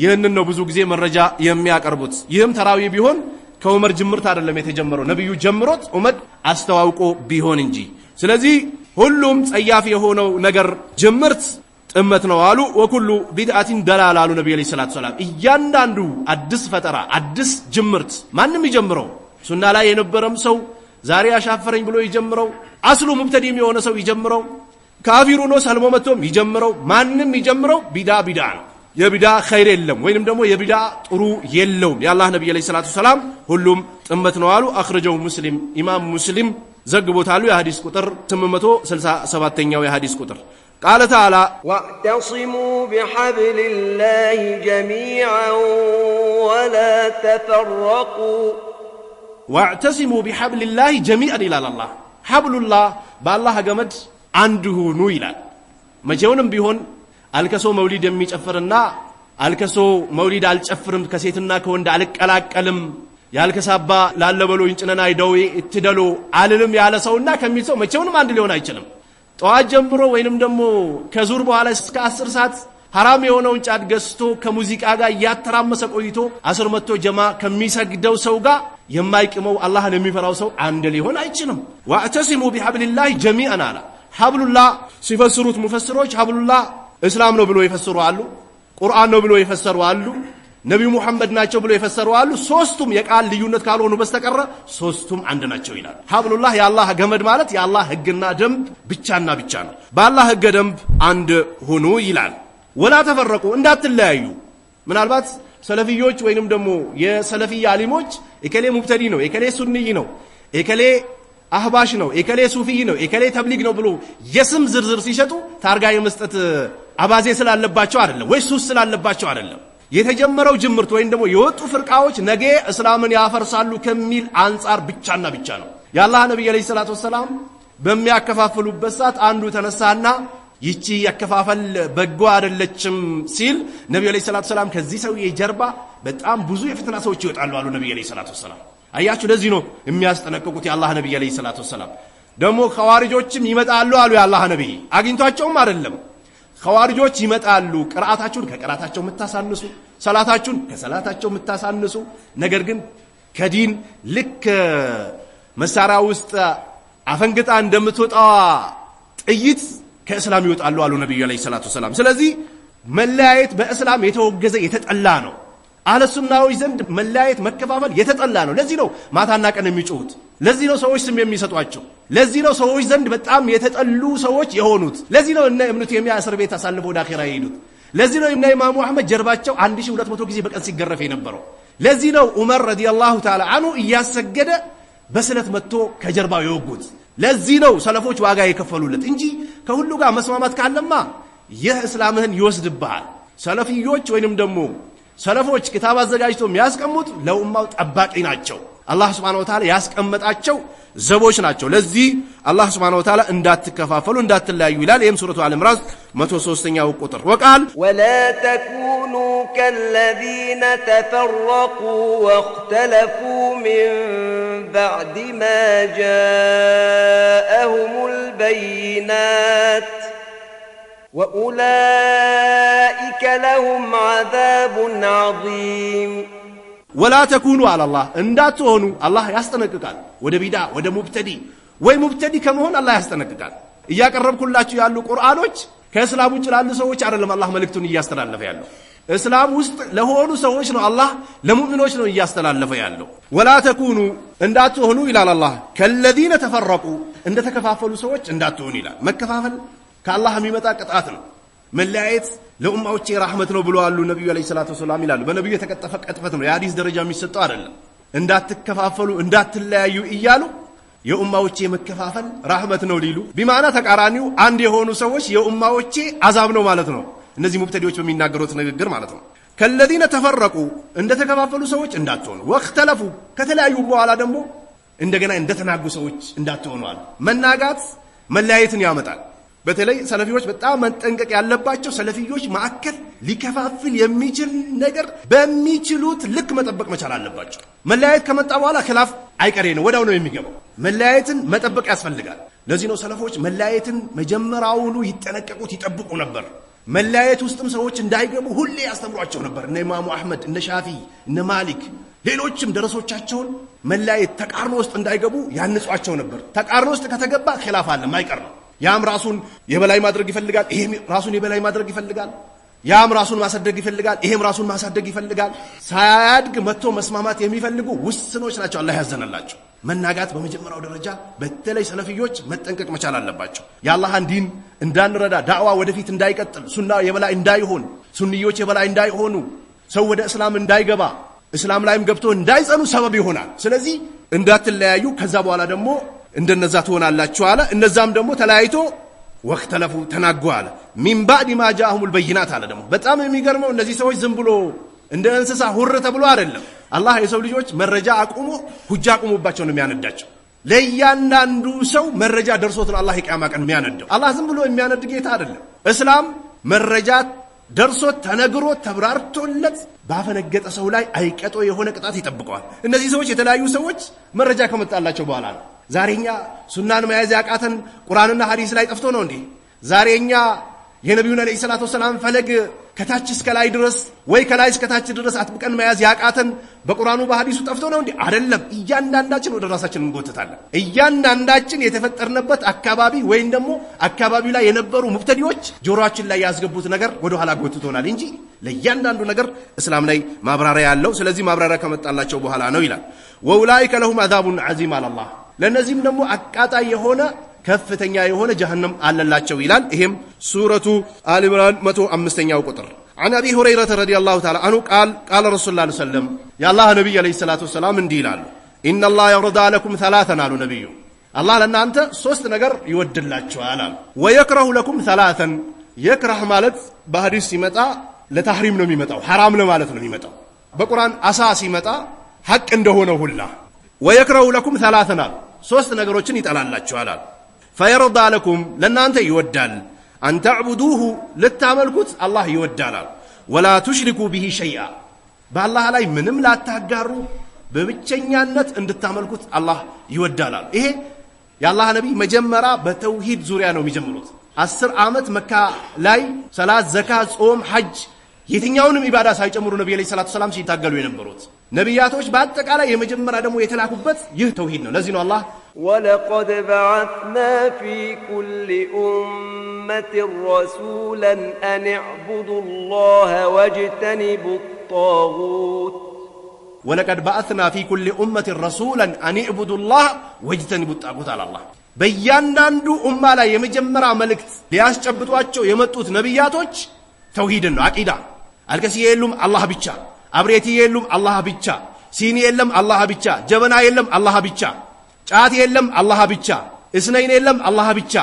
ይህንን ነው ብዙ ጊዜ መረጃ የሚያቀርቡት ይህም ተራዊህ ቢሆን ከዑመር ጅምርት አይደለም የተጀመረው ነብዩ ጀምሮት ዑመር አስተዋውቆ ቢሆን እንጂ ስለዚህ ሁሉም ጸያፍ የሆነው ነገር ጅምርት ጥመት ነው አሉ ወኩሉ ቢድዓቲን ደላላ አሉ ነብዩ አለይሂ ሰላቱ ወሰላም እያንዳንዱ አዲስ ፈጠራ አዲስ ጅምርት ማንንም ይጀምረው ሱና ላይ የነበረም ሰው ዛሬ አሻፈረኝ ብሎ ይጀምረው አስሉ ሙብተዲም የሆነ ሰው ይጀምረው ካፊሩ ነው ሰልሞ መጥቶም ይጀምረው ማንንም ይጀምረው ቢድዓ ነው የቢዳ ኸይር የለም ወይንም ደግሞ የቢዳ ጥሩ የለውም የአላህ ነብይ አለይሂ ሰላቱ ሰላም ሁሉም ጥመት ነው አሉ አخرجው ሙስሊም ኢማም ሙስሊም ዘግቦታሉ የሐዲስ ቁጥር 867ኛው የሐዲስ ቁጥር قال تعالى واعتصموا بحبل الله جميعا ولا تفرقوا واعتصموا بحبل الله جميعا الى الله حبل الله بالله ገመድ አንድ ሁኑ ይላል መቼውንም ቢሆን አልከሶ መውሊድ የሚጨፍርና አልከሶ መውሊድ አልጨፍርም ከሴትና ከወንድ አልቀላቀልም ያልከሳባ ላለበሎ እንጭነና ይደው እትደሎ አልልም ያለ ሰውና ከሚል ሰው መቼውንም አንድ ሊሆን አይችልም ጠዋት ጀምሮ ወይንም ደግሞ ከዙር በኋላ እስከ 10 ሰዓት حرام የሆነውን ጫት ገዝቶ ከሙዚቃ ጋር ያተራመሰ ቆይቶ አስር መጥቶ ጀማ ከሚሰግደው ሰው ጋር የማይቅመው አላህን የሚፈራው ሰው አንድ ሊሆን አይችልም واعتصموا بحبل الله جميعا على حبل الله ሲፈስሩት ሙፈስሮች حبل الله እስላም ነው ብሎ ይፈስሩ አሉ ቁርአን ነው ብሎ ይፈስሩ አሉ ነብዩ መሐመድ ናቸው ብሎ ይፈስሩ አሉ ሶስቱም የቃል ልዩነት ካልሆኑ በስተቀር ሶስቱም አንድ ናቸው ይላል ሐብሉላህ የአላህ ገመድ ማለት የአላህ ህግና ደንብ ብቻና ብቻ ነው በአላህ ህገ ደንብ አንድ ሆኖ ይላል ወላ ተፈረቁ እንዳትለያዩ ምናልባት ሰለፊዮች ወይንም ደግሞ የሰለፊያ አሊሞች እከሌ ሙብተዲ ነው እከሌ ሱንኒ ነው እከሌ አህባሽ ነው እከሌ ሱፊ ነው እከሌ ተብሊግ ነው ብሎ የስም ዝርዝር ሲሸጡ ታርጋ የመስጠት አባዜ ስላለባቸው አይደለም ወይ ሱስ ስላለባቸው አይደለም የተጀመረው ጅምርት ወይንም ደግሞ የወጡ ፍርቃዎች ነገ እስላምን ያፈርሳሉ ከሚል አንፃር ብቻና ብቻ ነው የአላህ ነብይ አለይሂ ሰላቱ ወሰለም በሚያከፋፍሉበት ሰዓት አንዱ ተነሳና ይቺ ያከፋፈል በጎ አይደለችም ሲል ነብዩ አለይሂ ሰላቱ ወሰለም ከዚህ ሰውዬ ጀርባ በጣም ብዙ የፍትና ሰዎች ይወጣሉ አሉ ነብዩ አለይሂ ሰላቱ ወሰለም አያችሁ ለዚህ ነው የሚያስጠነቅቁት የአላህ ነብይ አለይሂ ሰላቱ ወሰለም ደግሞ ኸዋሪጆችም ይመጣሉ አሉ የአላህ ነብይ አግኝቷቸውም አይደለም ኸዋሪጆች ይመጣሉ ቅራአታቸውን ከቅራአታቸው መታሳንሱ ሰላታቸውን ከሰላታቸው መታሳንሱ ነገር ግን ከዲን ልክ መሳሪያ ውስጥ አፈንግጣ እንደምትወጣው ጥይት ከእስላም ይወጣሉ አሉ ነብዩ አለይሂ ሰላቱ ወሰለም ስለዚህ መለያየት በእስላም የተወገዘ የተጠላ ነው አለ ሱናዎች ዘንድ መለያየት መከፋፈል የተጠላ ነው ለዚህ ነው ማታና ቀን የሚጮሁት ለዚህ ነው ሰዎች ስም የሚሰጧቸው ለዚህ ነው ሰዎች ዘንድ በጣም የተጠሉ ሰዎች የሆኑት ለዚህ ነው እነ ኢብኑ ተይሚያ እስር ቤት አሳልፈው ወደ አኺራ ይሄዱት ለዚህ ነው እነ ኢማሙ አህመድ ጀርባቸው 1200 ጊዜ በቀን ሲገረፍ የነበረው ለዚህ ነው ዑመር ረዲየላሁ ተዓላ አንሁ እያሰገደ በስለት መጥቶ ከጀርባው የወጉት ለዚህ ነው ሰለፎች ዋጋ የከፈሉለት እንጂ ከሁሉ ጋር መስማማት ካለማ ይህ እስላምህን ይወስድብሃል ሰለፊዮች ወይንም ደግሞ ሰለፎች ክታብ አዘጋጅተው የሚያስቀምጡት ለኡማው ጠባቂ ናቸው አላህ Subhanahu Wa Ta'ala ያስቀመጣቸው ዘቦች ናቸው ለዚህ አላህ Subhanahu Wa Ta'ala እንዳትከፋፈሉ እንዳትለያዩ ይላል ይህም ሱረቱ አል ኢምራን 103ኛው ቁጥር وقال ولا تكونوا كالذين تفرقوا واختلفوا من بعد ما جاءهم البينات وأولئك لهم عذاب عظيم ولا تكونوا على الله እንዳትሆኑ አላህ ያስጠነቅቃል ወደ ቢዳ ወደ ሙብተዲ ወይ ሙብተዲ ከመሆን አላህ ያስጠነቅቃል እያቀረብኩላችሁ ያሉ ቁርአኖች ከእስላም ውጭ ላሉ ሰዎች አይደለም አላህ መልእክቱን እያስተላለፈ ያለው እስላም ውስጥ ለሆኑ ሰዎች ነው አላህ ለሙእሚኖች ነው እያስተላለፈ ያለው ولا تكونوا እንዳትሆኑ ይላል አላህ ከለዚነ ተፈረቁ እንደተከፋፈሉ ሰዎች እንዳትሆኑ ይላል መከፋፈል ከአላህ የሚመጣ ቅጣት ነው መለያየት ለኡማዎቼ ረህመት ነው ብለዋል ነብዩ አለይሂ ሰላቱ ወሰለም ይላሉ በነብዩ የተቀጠፈ ቅጥፈት ነው የሐዲስ ደረጃ የሚሰጠው አይደለም እንዳትከፋፈሉ እንዳትለያዩ እያሉ የኡማዎቼ መከፋፈል ረህመት ነው ሊሉ ቢማና ተቃራኒው አንድ የሆኑ ሰዎች የኡማዎቼ አዛብ ነው ማለት ነው እነዚህ ሙብተዲዎች በሚናገሩት ንግግር ማለት ነው ከለዚነ ተፈረቁ እንደተከፋፈሉ ሰዎች እንዳትሆኑ ወختلፉ ከተለያዩ በኋላ ደግሞ እንደገና እንደተናጉ ሰዎች እንዳትሆኑ አሉ መናጋት መለያየትን ያመጣል በተለይ ሰለፊዎች በጣም መጠንቀቅ ያለባቸው ሰለፊዎች ማዕከል ሊከፋፍል የሚችል ነገር በሚችሉት ልክ መጠበቅ መቻል አለባቸው መለያየት ከመጣ በኋላ خلاف አይቀሬ ነው ወዳው ነው የሚገባው መለያየትን መጠበቅ ያስፈልጋል ለዚህ ነው ሰለፎች መለያየትን መጀመሪያውኑ ይጠነቀቁት ይጠብቁ ነበር መለያየት ውስጥም ሰዎች እንዳይገቡ ሁሌ ያስተምሯቸው ነበር እነ ኢማሙ አህመድ እነ ሻፊ እነ ማሊክ ሌሎችም ደረሶቻቸውን መለያየት ተቃርኖ ውስጥ እንዳይገቡ ያንጿቸው ነበር ተቃርኖ ውስጥ ከተገባ خلاف አለ ማይቀር ነው ያም ራሱን የበላይ ማድረግ ይፈልጋል ይሄም ራሱን የበላይ ማድረግ ይፈልጋል ያም ራሱን ማሳደግ ይፈልጋል ይሄም ራሱን ማሳደግ ይፈልጋል ሳያድግ መጥቶ መስማማት የሚፈልጉ ውስኖች ናቸው አላህ ያዘነላቸው መናጋት በመጀመሪያው ደረጃ በተለይ ሰለፊዮች መጠንቀቅ መቻል አለባቸው። የአላህን ዲን እንዳንረዳ ዳዕዋ ወደፊት እንዳይቀጥል ሱና የበላይ እንዳይሆን ሱንዮች የበላይ እንዳይሆኑ ሰው ወደ እስላም እንዳይገባ እስላም ላይም ገብቶ እንዳይጸኑ ሰበብ ይሆናል። ስለዚህ እንዳትለያዩ ከዛ በኋላ ደግሞ እንደነዛ ትሆናላችሁ አለ። እነዛም ደግሞ ተለያይቶ ወክተለፉ ተናጉ አለ። ሚን ባዕድ ማ ጃአሁሙል በይናት አለ። ደግሞ በጣም የሚገርመው እነዚህ ሰዎች ዝም ብሎ እንደ እንስሳ ሁር ተብሎ አይደለም። አላህ የሰው ልጆች መረጃ አቁሞ ሁጃ አቁሞባቸው ነው የሚያነዳቸው። ለእያንዳንዱ ሰው መረጃ ደርሶት ነው አላህ የቂያማ ቀን የሚያነደው። አላህ ዝም ብሎ የሚያነድ ጌታ አይደለም። እስላም መረጃ ደርሶት ተነግሮ ተብራርቶለት ባፈነገጠ ሰው ላይ አይቀጦ የሆነ ቅጣት ይጠብቀዋል። እነዚህ ሰዎች የተለያዩ ሰዎች መረጃ ከመጣላቸው በኋላ ነው። ዛሬኛ ሱናን መያዝ ያቃተን ቁርአንና ሐዲስ ላይ ጠፍቶ ነው እንዴ? ዛሬኛ የነብዩን አለይሂ ሰላቱ ወሰላም ፈለግ ከታች እስከ ላይ ድረስ ወይ ከላይ እስከ ታች ድረስ አጥብቀን መያዝ ያቃተን በቁርአኑ በሐዲሱ ጠፍቶ ነው እንዴ? አይደለም። እያንዳንዳችን ወደ ራሳችን እንጎተታለን። እያንዳንዳችን የተፈጠርንበት አካባቢ ወይም ደግሞ አካባቢው ላይ የነበሩ ሙብተዲዎች ጆሮአችን ላይ ያስገቡት ነገር ወደ ኋላ ጎትቶናል እንጂ ለእያንዳንዱ ነገር እስላም ላይ ማብራሪያ ያለው። ስለዚህ ማብራሪያ ከመጣላቸው በኋላ ነው ይላል። ወኡላኢከ ለሁም አዛቡን ዐዚም አላህ ለነዚህም ደግሞ አቃጣይ የሆነ ከፍተኛ የሆነ ጀሃነም አለላቸው ይላል። ይሄም ሱረቱ አሊ ኢምራን 105ኛው ቁጥር عن ابي هريره رضي الله تعالى عنه قال قال رسول الله صلى الله عليه وسلم يا الله نبي عليه الصلاه والسلام እንዲህ ይላሉ ان الله يرضى لكم ثلاثا አሉ ነብዩ አላህ ለእናንተ ሶስት ነገር ይወድላችኋል አሉ ويكره لكم ثلاثا يكره ማለት በሐዲስ ሲመጣ ለታህሪም ነው የሚመጣው حرام ነው ማለት ነው የሚመጣው በቁርአን አሳ ሲመጣ ሐቅ እንደሆነ ሁላ ويكره لكم ثلاثا አሉ ሶስት ነገሮችን ይጠላላችኋል አሉ فيرضى لكم لنانت يودال أن تعبدوه للتعملكت الله يودال ولا تشركوا به شيئا بالله علي منم لا تهجروا ببتشنيانت أن تتعملكت الله يودال إيه يا الله نبي مجمرة بتوحيد زوريانو مجمروت 10 ዓመት መካ ላይ ሰላት ዘካት ጾም ሐጅ የትኛውንም ኢባዳ ሳይጨምሩ ነብዩ ሰለላሁ ዐለይሂ ወሰለም ሲታገሉ የነበሩት ነብያቶች በአጠቃላይ የመጀመሪያ ደግሞ የተላኩበት ይህ ተውሂድ ነው። ለዚህ ነው አላህ ولقد بعثنا في كل أمة رسولا أن اعبدوا الله واجتنبوا الطاغوت ولقد بعثنا في كل أمة رسولا أن اعبدوا الله واجتنبوا الطاغوت على الله በእያንዳንዱ ኡማ ላይ የመጀመሪያ መልእክት ሊያስጨብጧቸው የመጡት ነብያቶች ተውሂድ ነው አቂዳ አልከሲ የሉም አላህ ብቻ አብሬቲ የሉም አላህ ብቻ ሲኒ የለም አላህ ብቻ ጀበና የለም አላህ ብቻ ጫት የለም አላህ ብቻ እስነይን የለም አላህ ብቻ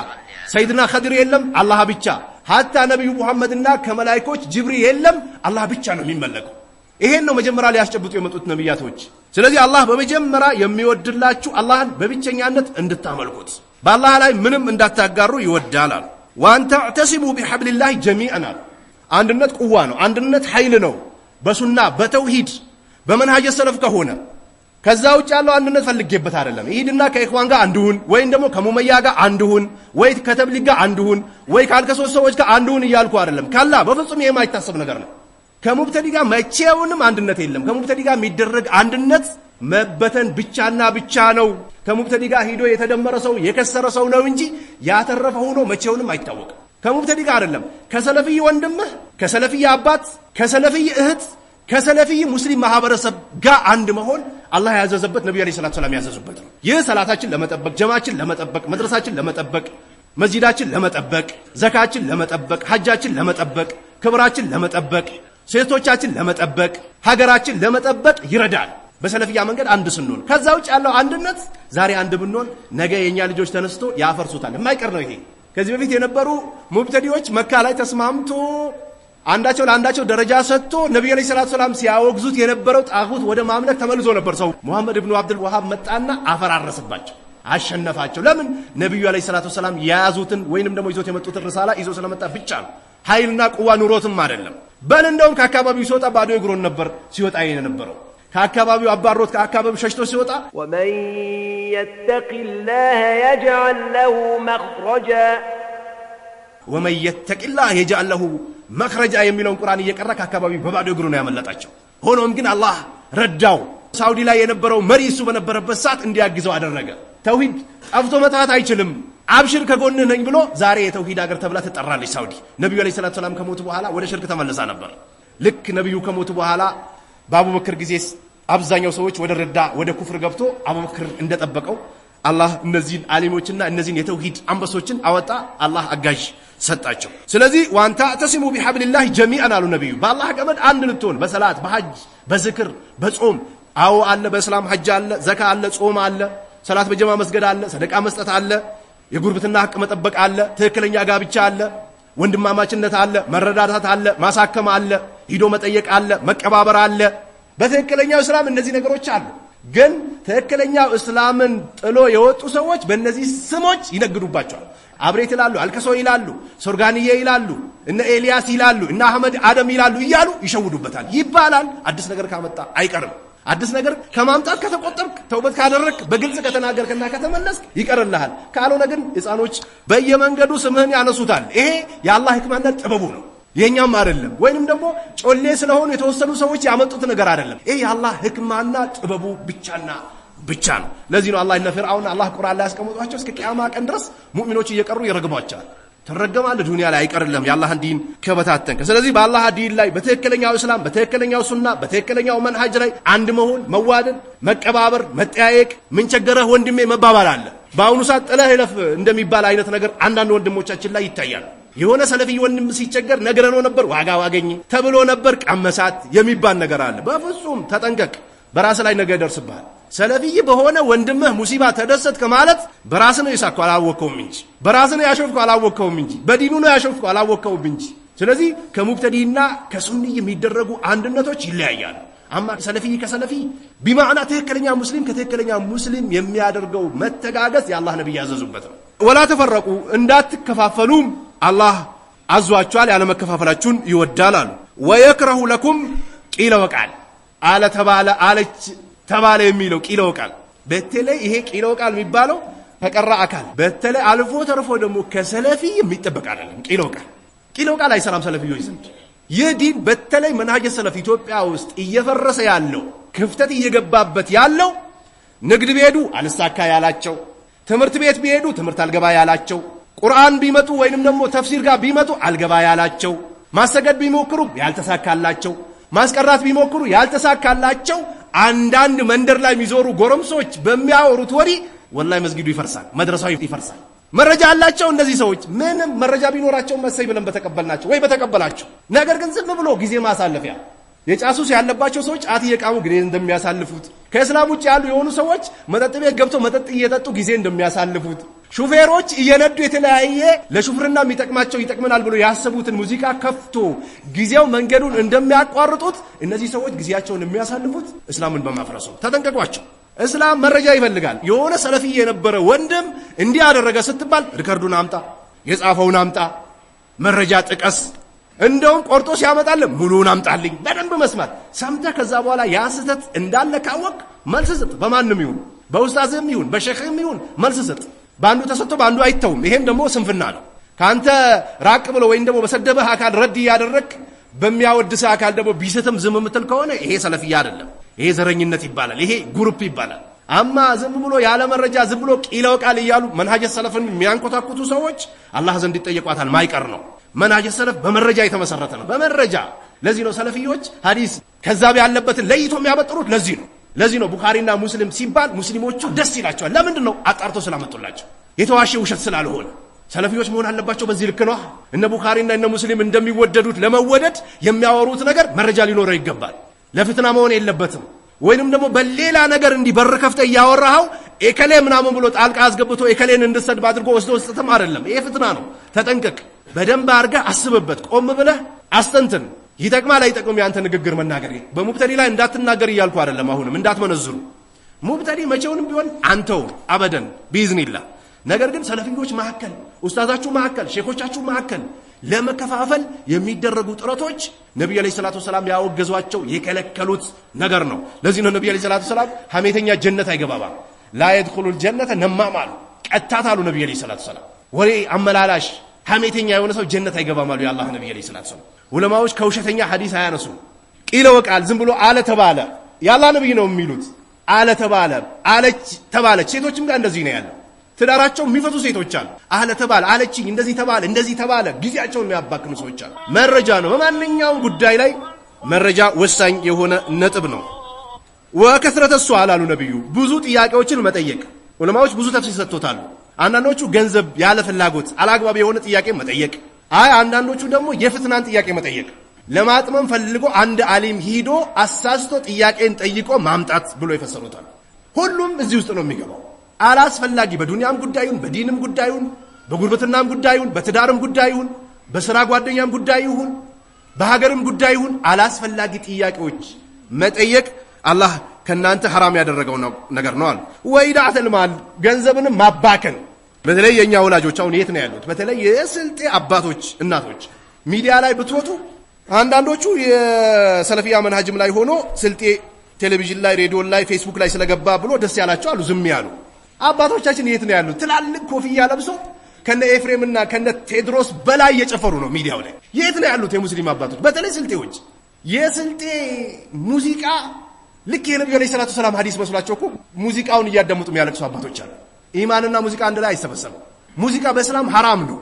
ሰይድና ኸድር የለም አላህ ብቻ ሐታ ነብዩ ሙሐመድና ከመላእክቶች ጅብሪል የለም አላህ ብቻ ነው የሚመለከው ይሄን ነው መጀመሪያ ሊያስጨብጡ የመጡት ነብያቶች ስለዚህ አላህ በመጀመሪያ የሚወድላችሁ አላህን በብቸኛነት እንድታመልኩት በአላህ ላይ ምንም እንዳታጋሩ ይወዳል ወአን ተዕተሲሙ ቢሐብሊላሂ ጀሚዓን አንድነት ቁዋ ነው አንድነት ኃይል ነው በሱና በተውሂድ በመንሃጀ ሰለፍ ከሆነ ከዛ ውጭ ያለው አንድነት ፈልጌበት አይደለም ይሄድና ከኢኽዋን ጋር አንዱን ወይ ደግሞ ከሙመያ ጋር አንዱን ወይ ከተብሊግ ጋር አንዱን ወይ ካልከሶስ ሰዎች ጋር አንዱን ይያልኩ አይደለም ካላ በፍጹም የማይታሰብ ነገር ነው ከሙብተዲ ጋር መቼውንም አንድነት የለም ከሙብተዲ ጋር የሚደረግ አንድነት መበተን ብቻና ብቻ ነው ከሙብተዲ ጋር ሄዶ የተደመረ ሰው የከሰረ ሰው ነው እንጂ ያተረፈ ሆኖ መቼውንም አይታወቅም ከሙብተዲ ጋር አይደለም ከሰለፊይ ወንድምህ ከሰለፊይ አባት ከሰለፊይ እህት ከሰለፊይ ሙስሊም ማህበረሰብ ጋር አንድ መሆን አላህ ያዘዘበት ነብዩ አለይሂ ሰላቱ ሰላም ያዘዙበት ነው ይህ ሰላታችን ለመጠበቅ ጀማዓችን ለመጠበቅ መድረሳችን ለመጠበቅ መስጂዳችን ለመጠበቅ ዘካችን ለመጠበቅ ሐጃችን ለመጠበቅ ክብራችን ለመጠበቅ ሴቶቻችን ለመጠበቅ ሀገራችን ለመጠበቅ ይረዳል በሰለፊያ መንገድ አንድ ስንሆን ከዛ ውጭ ያለው አንድነት ዛሬ አንድ ብንሆን ነገ የኛ ልጆች ተነስቶ ያፈርሱታል የማይቀር ነው ይሄ ከዚህ በፊት የነበሩ ሙብተዲዎች መካ ላይ ተስማምቶ አንዳቸው ለአንዳቸው ደረጃ ሰጥቶ ነብዩ አለይሂ ሰላቱ ሰላም ሲያወግዙት የነበረው ጣጉት ወደ ማምለክ ተመልሶ ነበር ሰው መሐመድ ኢብኑ አብዱል ወሃብ መጣና አፈራረሰባቸው አሸነፋቸው ለምን ነብዩ አለይሂ ሰላቱ ሰላም ያያዙትን ወይንም ደግሞ ይዞት የመጡትን ርሳላ ይዞ ስለመጣ ብቻ ነው ኃይልና ቁዋ ኑሮትም አይደለም በል እንደውም ከአካባቢው ሲወጣ ባዶ እግሩን ነበር ሲወጣ የነበረው ከአካባቢው አባሮት ከአካባቢው ሸሽቶ ሲወጣ ومن يتق الله يجعل له مخرجا ومن يتق الله يجعل له مخرجا የሚለውን ቁርአን እየቀራ ከአካባቢው በባዶ እግሩ ነው ያመለጣቸው ሆኖም ግን አላህ ረዳው ሳውዲ ላይ የነበረው መሪ እሱ በነበረበት ሰዓት እንዲያግዘው አደረገ ተውሂድ ጠፍቶ መጥፋት አይችልም አብሽር ከጎንህ ነኝ ብሎ ዛሬ የተውሂድ ሀገር ተብላ ተጠራለች ሳውዲ ነብዩ አለይሂ ሰላቱ ሰላም ከሞቱ በኋላ ወደ ሽርክ ተመለሳ ነበር ልክ ነብዩ ከሞቱ በኋላ በአቡበክር ጊዜ አብዛኛው ሰዎች ወደ ረዳ ወደ ኩፍር ገብቶ አቡበክር እንደጠበቀው አላህ እነዚህን ዓሊሞችና እነዚህን የተውሂድ አንበሶችን አወጣ። አላህ አጋዥ ሰጣቸው። ስለዚህ ዋንታ ተሲሙ ቢሐብሊላህ ጀሚአን አሉ ነብዩ። በአላህ ገመድ አንድ ልትሆን በሰላት በሐጅ በዝክር በጾም አዎ አለ። በእስላም ሐጅ አለ፣ ዘካ አለ፣ ጾም አለ፣ ሰላት በጀማ መስገድ አለ፣ ሰደቃ መስጠት አለ፣ የጉርብትና ሐቅ መጠበቅ አለ፣ ትክክለኛ ጋብቻ አለ፣ ወንድማማችነት አለ፣ መረዳዳት አለ፣ ማሳከም አለ፣ ሂዶ መጠየቅ አለ፣ መቀባበር አለ። በትክክለኛው እስላም እነዚህ ነገሮች አሉ። ግን ትክክለኛው እስላምን ጥሎ የወጡ ሰዎች በእነዚህ ስሞች ይነግዱባቸዋል። አብሬት ይላሉ፣ አልከሶ ይላሉ፣ ሶርጋንዬ ይላሉ፣ እነ ኤልያስ ይላሉ፣ እነ አህመድ አደም ይላሉ እያሉ ይሸውዱበታል ይባላል። አዲስ ነገር ካመጣ አይቀርም። አዲስ ነገር ከማምጣት ከተቆጠብክ ተውበት ካደረክ በግልጽ ከተናገርክና ከተመለስክ ይቀርልሃል። ካልሆነ ግን ሕፃኖች በየመንገዱ ስምህን ያነሱታል። ይሄ የአላህ ሕክማና ጥበቡ ነው፣ የኛም አይደለም። ወይንም ደግሞ ጮሌ ስለሆኑ የተወሰኑ ሰዎች ያመጡት ነገር አይደለም። ይሄ የአላህ ሕክማና ጥበቡ ብቻና ብቻ ነው። ለዚህ ነው አላህ እነ ፍርዓውን አላህ ቁርአን ላይ ያስቀምጧቸው እስከ ቂያማ ቀን ድረስ ሙእሚኖች እየቀሩ ይረግሟቸዋል። ትረገማለህ ዱንያ ላይ አይቀርልም የአላህን ዲን ከበታተንከ። ስለዚህ በአላህ ዲን ላይ በትክክለኛው እስላም በትክክለኛው ሱና በትክክለኛው መንሃጅ ላይ አንድ መሆን፣ መዋደድ፣ መቀባበር፣ መጠያየቅ፣ ምን ቸገረህ ወንድሜ መባባል አለ። በአሁኑ ሰዓት ጥለህ ይለፍ እንደሚባል አይነት ነገር አንዳንድ ወንድሞቻችን ላይ ይታያል። የሆነ ሰለፊ ወንድም ሲቸገር ነግረነው ነበር ዋጋ ዋገኝ ተብሎ ነበር ቀመሳት የሚባል ነገር አለ። በፍጹም ተጠንቀቅ፣ በራስ ላይ ነገ ይደርስብሃል። ሰለፊይ በሆነ ወንድምህ ሙሲባ ተደሰትከ ማለት በራስ ነው የሳቅከው አላወቅከውም እንጂ፣ በራስ ነው ያሾፍከው አላወቅከውም እንጂ፣ በዲኑ ነው ያሾፍከው አላወቅከውም እንጂ። ስለዚህ ከሙብተዲና ከሱኒ የሚደረጉ አንድነቶች ይለያያሉ። አማ ሰለፊይ ከሰለፊይ ቢማዕና ትክክለኛ ሙስሊም ከትክክለኛ ሙስሊም የሚያደርገው መተጋገዝ የአላህ ነብይ ያዘዙበት ነው። ወላ ተፈረቁ እንዳትከፋፈሉም አላህ አዟቸዋል። ያለ መከፋፈላችሁን ይወዳል አሉ። ወየክረሁ ለኩም ቂለ ወቃል አለ ተባለ አለች ተባለ የሚለው ቂለ ወቃል በተለይ ይሄ ቂለ ወቃል የሚባለው ተቀራ አካል በተለይ አልፎ ተርፎ ደግሞ ከሰለፊይ የሚጠበቅ አይደለም። ቂለ ወቃል አይሰራም ሰለፊዮች ዘንድ። ይህ ዲን በተለይ መንሃጀ ሰለፍ ኢትዮጵያ ውስጥ እየፈረሰ ያለው ክፍተት እየገባበት ያለው ንግድ ቢሄዱ አልሳካ ያላቸው፣ ትምህርት ቤት ቢሄዱ ትምህርት አልገባ ያላቸው፣ ቁርአን ቢመጡ ወይንም ደግሞ ተፍሲር ጋር ቢመጡ አልገባ ያላቸው፣ ማሰገድ ቢሞክሩ ያልተሳካላቸው፣ ማስቀራት ቢሞክሩ ያልተሳካላቸው አንዳንድ መንደር ላይ የሚዞሩ ጎረምሶች በሚያወሩት ወሬ ወላሂ መስጊዱ ይፈርሳል፣ መድረሳው ይፈርሳል። መረጃ አላቸው እነዚህ ሰዎች። ምንም መረጃ ቢኖራቸው መሰይ ብለን በተቀበልናቸው ወይ በተቀበላቸው። ነገር ግን ዝም ብሎ ጊዜ ማሳለፊያ የጫሱስ ያለባቸው ሰዎች ጫት እየቃሙ ጊዜ እንደሚያሳልፉት፣ ከእስላም ውጭ ያሉ የሆኑ ሰዎች መጠጥ ቤት ገብተው መጠጥ እየጠጡ ጊዜ እንደሚያሳልፉት፣ ሹፌሮች እየነዱ የተለያየ ለሹፍርና የሚጠቅማቸው ይጠቅመናል ብሎ ያሰቡትን ሙዚቃ ከፍቶ ጊዜው መንገዱን እንደሚያቋርጡት እነዚህ ሰዎች ጊዜያቸውን የሚያሳልፉት እስላምን በማፍረሱ ተጠንቀቋቸው። እስላም መረጃ ይፈልጋል። የሆነ ሰለፊ የነበረ ወንድም እንዲህ ያደረገ ስትባል ሪከርዱን አምጣ፣ የጻፈውን አምጣ፣ መረጃ ጥቀስ። እንደውም ቆርጦ ሲያመጣልህ ሙሉውን አምጣልኝ። በደንብ መስማት ሰምተህ ከዛ በኋላ ያ ስህተት እንዳለ ካወቅ መልስ ስጥ። በማንም ይሁን በኡስታዝም ይሁን በሸኽም ይሁን መልስ ስጥ። በአንዱ ተሰጥቶ በአንዱ አይተውም። ይሄም ደግሞ ስንፍና ነው። ካንተ ራቅ ብሎ ወይም ደግሞ በሰደበህ አካል ረድ ያደረክ በሚያወድስህ አካል ደግሞ ቢስትም ዝም የምትል ከሆነ ይሄ ሰለፊያ አይደለም። ይሄ ዘረኝነት ይባላል። ይሄ ግሩፕ ይባላል። አማ ዝም ብሎ ያለ መረጃ ዝም ብሎ ቂለው ቃል እያሉ መንሃጀ ሰለፍን የሚያንኮታኩቱ ሰዎች አላህ ዘንድ ይጠየቋታል። ማይቀር ነው። መንሃጀ ሰለፍ በመረጃ የተመሰረተ ነው። በመረጃ ለዚህ ነው ሰለፊዮች ሐዲስ ከዛብ ያለበትን ለይቶ የሚያበጥሩት። ለዚህ ነው ቡኻሪና ሙስሊም ሲባል ሙስሊሞቹ ደስ ይላቸዋል። ለምንድን ነው? አጣርቶ ስላመጡላቸው፣ የተዋሸ ውሸት ስላልሆነ። ሰለፊዮች መሆን አለባቸው። በዚህ ልክ ነው። እነ ቡኻሪና እነ ሙስሊም እንደሚወደዱት ለመወደድ የሚያወሩት ነገር መረጃ ሊኖረው ይገባል። ለፍትና መሆን የለበትም። ወይንም ደግሞ በሌላ ነገር እንዲህ በር ከፍተህ እያወራኸው ኤከሌ ምናምን ብሎ ጣልቃ አስገብቶ ኤከሌን እንድሰድብ አድርጎ ወስዶ ወስጥተም አይደለም። ይሄ ፍትና ነው። ተጠንቀቅ። በደንብ አድርገህ አስብበት። ቆም ብለህ አስተንትን። ይጠቅማል አይጠቅም ያንተ ንግግር መናገር። በሙብተዲ ላይ እንዳትናገር እያልኩ አይደለም። አሁንም እንዳትመነዝሩ። ሙብተዲ መቼውንም ቢሆን አንተው አበደን ቢዝኒላህ። ነገር ግን ሰለፊዮች መካከል፣ ኡስታዛችሁ መካከል፣ ሼኾቻችሁ መካከል ለመከፋፈል የሚደረጉ ጥረቶች ነብዩ አለይሂ ሰላቱ ሰላም ያወገዟቸው የከለከሉት ነገር ነው። ለዚህ ነው ነብዩ አለይሂ ሰላቱ ሰላም ሐሜተኛ ጀነት አይገባም፣ ላ የድኹሉል ጀነተ ነማም አሉ። ቀጣት አሉ ነብዩ አለይሂ ሰላቱ ሰላም። ወሬ አመላላሽ ሐሜተኛ የሆነ ሰው ጀነት አይገባም አሉ የአላህ ነብዩ አለይሂ ሰላቱ ሰላም። ዑለማዎች ከውሸተኛ ሐዲስ አያነሱ። ቂለ ወቃል ዝም ብሎ አለ ተባለ የአላህ ነብይ ነው የሚሉት። አለ ተባለ፣ አለች ተባለች። ሴቶችም ጋር እንደዚህ ነው ያለው። ትዳራቸው የሚፈቱ ሴቶች አሉ። አለ ተባለ፣ አለችኝ፣ እንደዚህ ተባለ፣ እንደዚህ ተባለ። ጊዜያቸውን የሚያባክኑ ሰዎች አሉ። መረጃ ነው። በማንኛውም ጉዳይ ላይ መረጃ ወሳኝ የሆነ ነጥብ ነው። ወከስረተ ሱአል አሉ ነብዩ ብዙ ጥያቄዎችን መጠየቅ ዑለማዎች ብዙ ተፍሲር ሰጥተዋል አንዳንዶቹ ገንዘብ ያለ ፍላጎት አላግባብ የሆነ ጥያቄ መጠየቅ አንዳንዶቹ ደግሞ የፍትናን ጥያቄ መጠየቅ ለማጥመም ፈልጎ አንድ ዓሊም ሂዶ አሳስቶ ጥያቄን ጠይቆ ማምጣት ብሎ ይፈሰሩታል ሁሉም እዚህ ውስጥ ነው የሚገባው አላስፈላጊ በዱንያም ጉዳዩን በዲንም ጉዳዩን በጉርብትናም ጉዳዩን በትዳርም ጉዳዩን በስራ ጓደኛም ጉዳዩን በሀገርም ጉዳዩን አላስፈላጊ ጥያቄዎች መጠየቅ አላህ ከናንተ حرام ያደረገው ነገር ነው አለ ወይዳተል ማል ገንዘብንም ማባከን በተለይ የኛ ወላጆች አሁን የት ነው ያሉት በተለይ የስልጤ አባቶች እናቶች ሚዲያ ላይ ብትወጡ አንዳንዶቹ የሰለፊያ መንሃጅም ላይ ሆኖ ስልጤ ቴሌቪዥን ላይ ሬዲዮ ላይ ፌስቡክ ላይ ስለገባ ብሎ ደስ ያላቸው አሉ ዝም ያሉ አባቶቻችን የት ነው ያሉት ትላልቅ ኮፍያ ለብሰው ከነ ኤፍሬምና ከነ ቴድሮስ በላይ እየጨፈሩ ነው ሚዲያው ላይ የት ነው ያሉት የሙስሊም አባቶች በተለይ ስልጤዎች የስልጤ ሙዚቃ ልክ የነብዩ ሰለላሁ ዐለይሂ ወሰለም ሐዲስ መስሏቸው እኮ ሙዚቃውን እያዳመጡ የሚያለቅሱ አባቶች አሉ ኢማንና ሙዚቃ አንድ ላይ አይሰበሰቡ ሙዚቃ በእስላም حرام ነው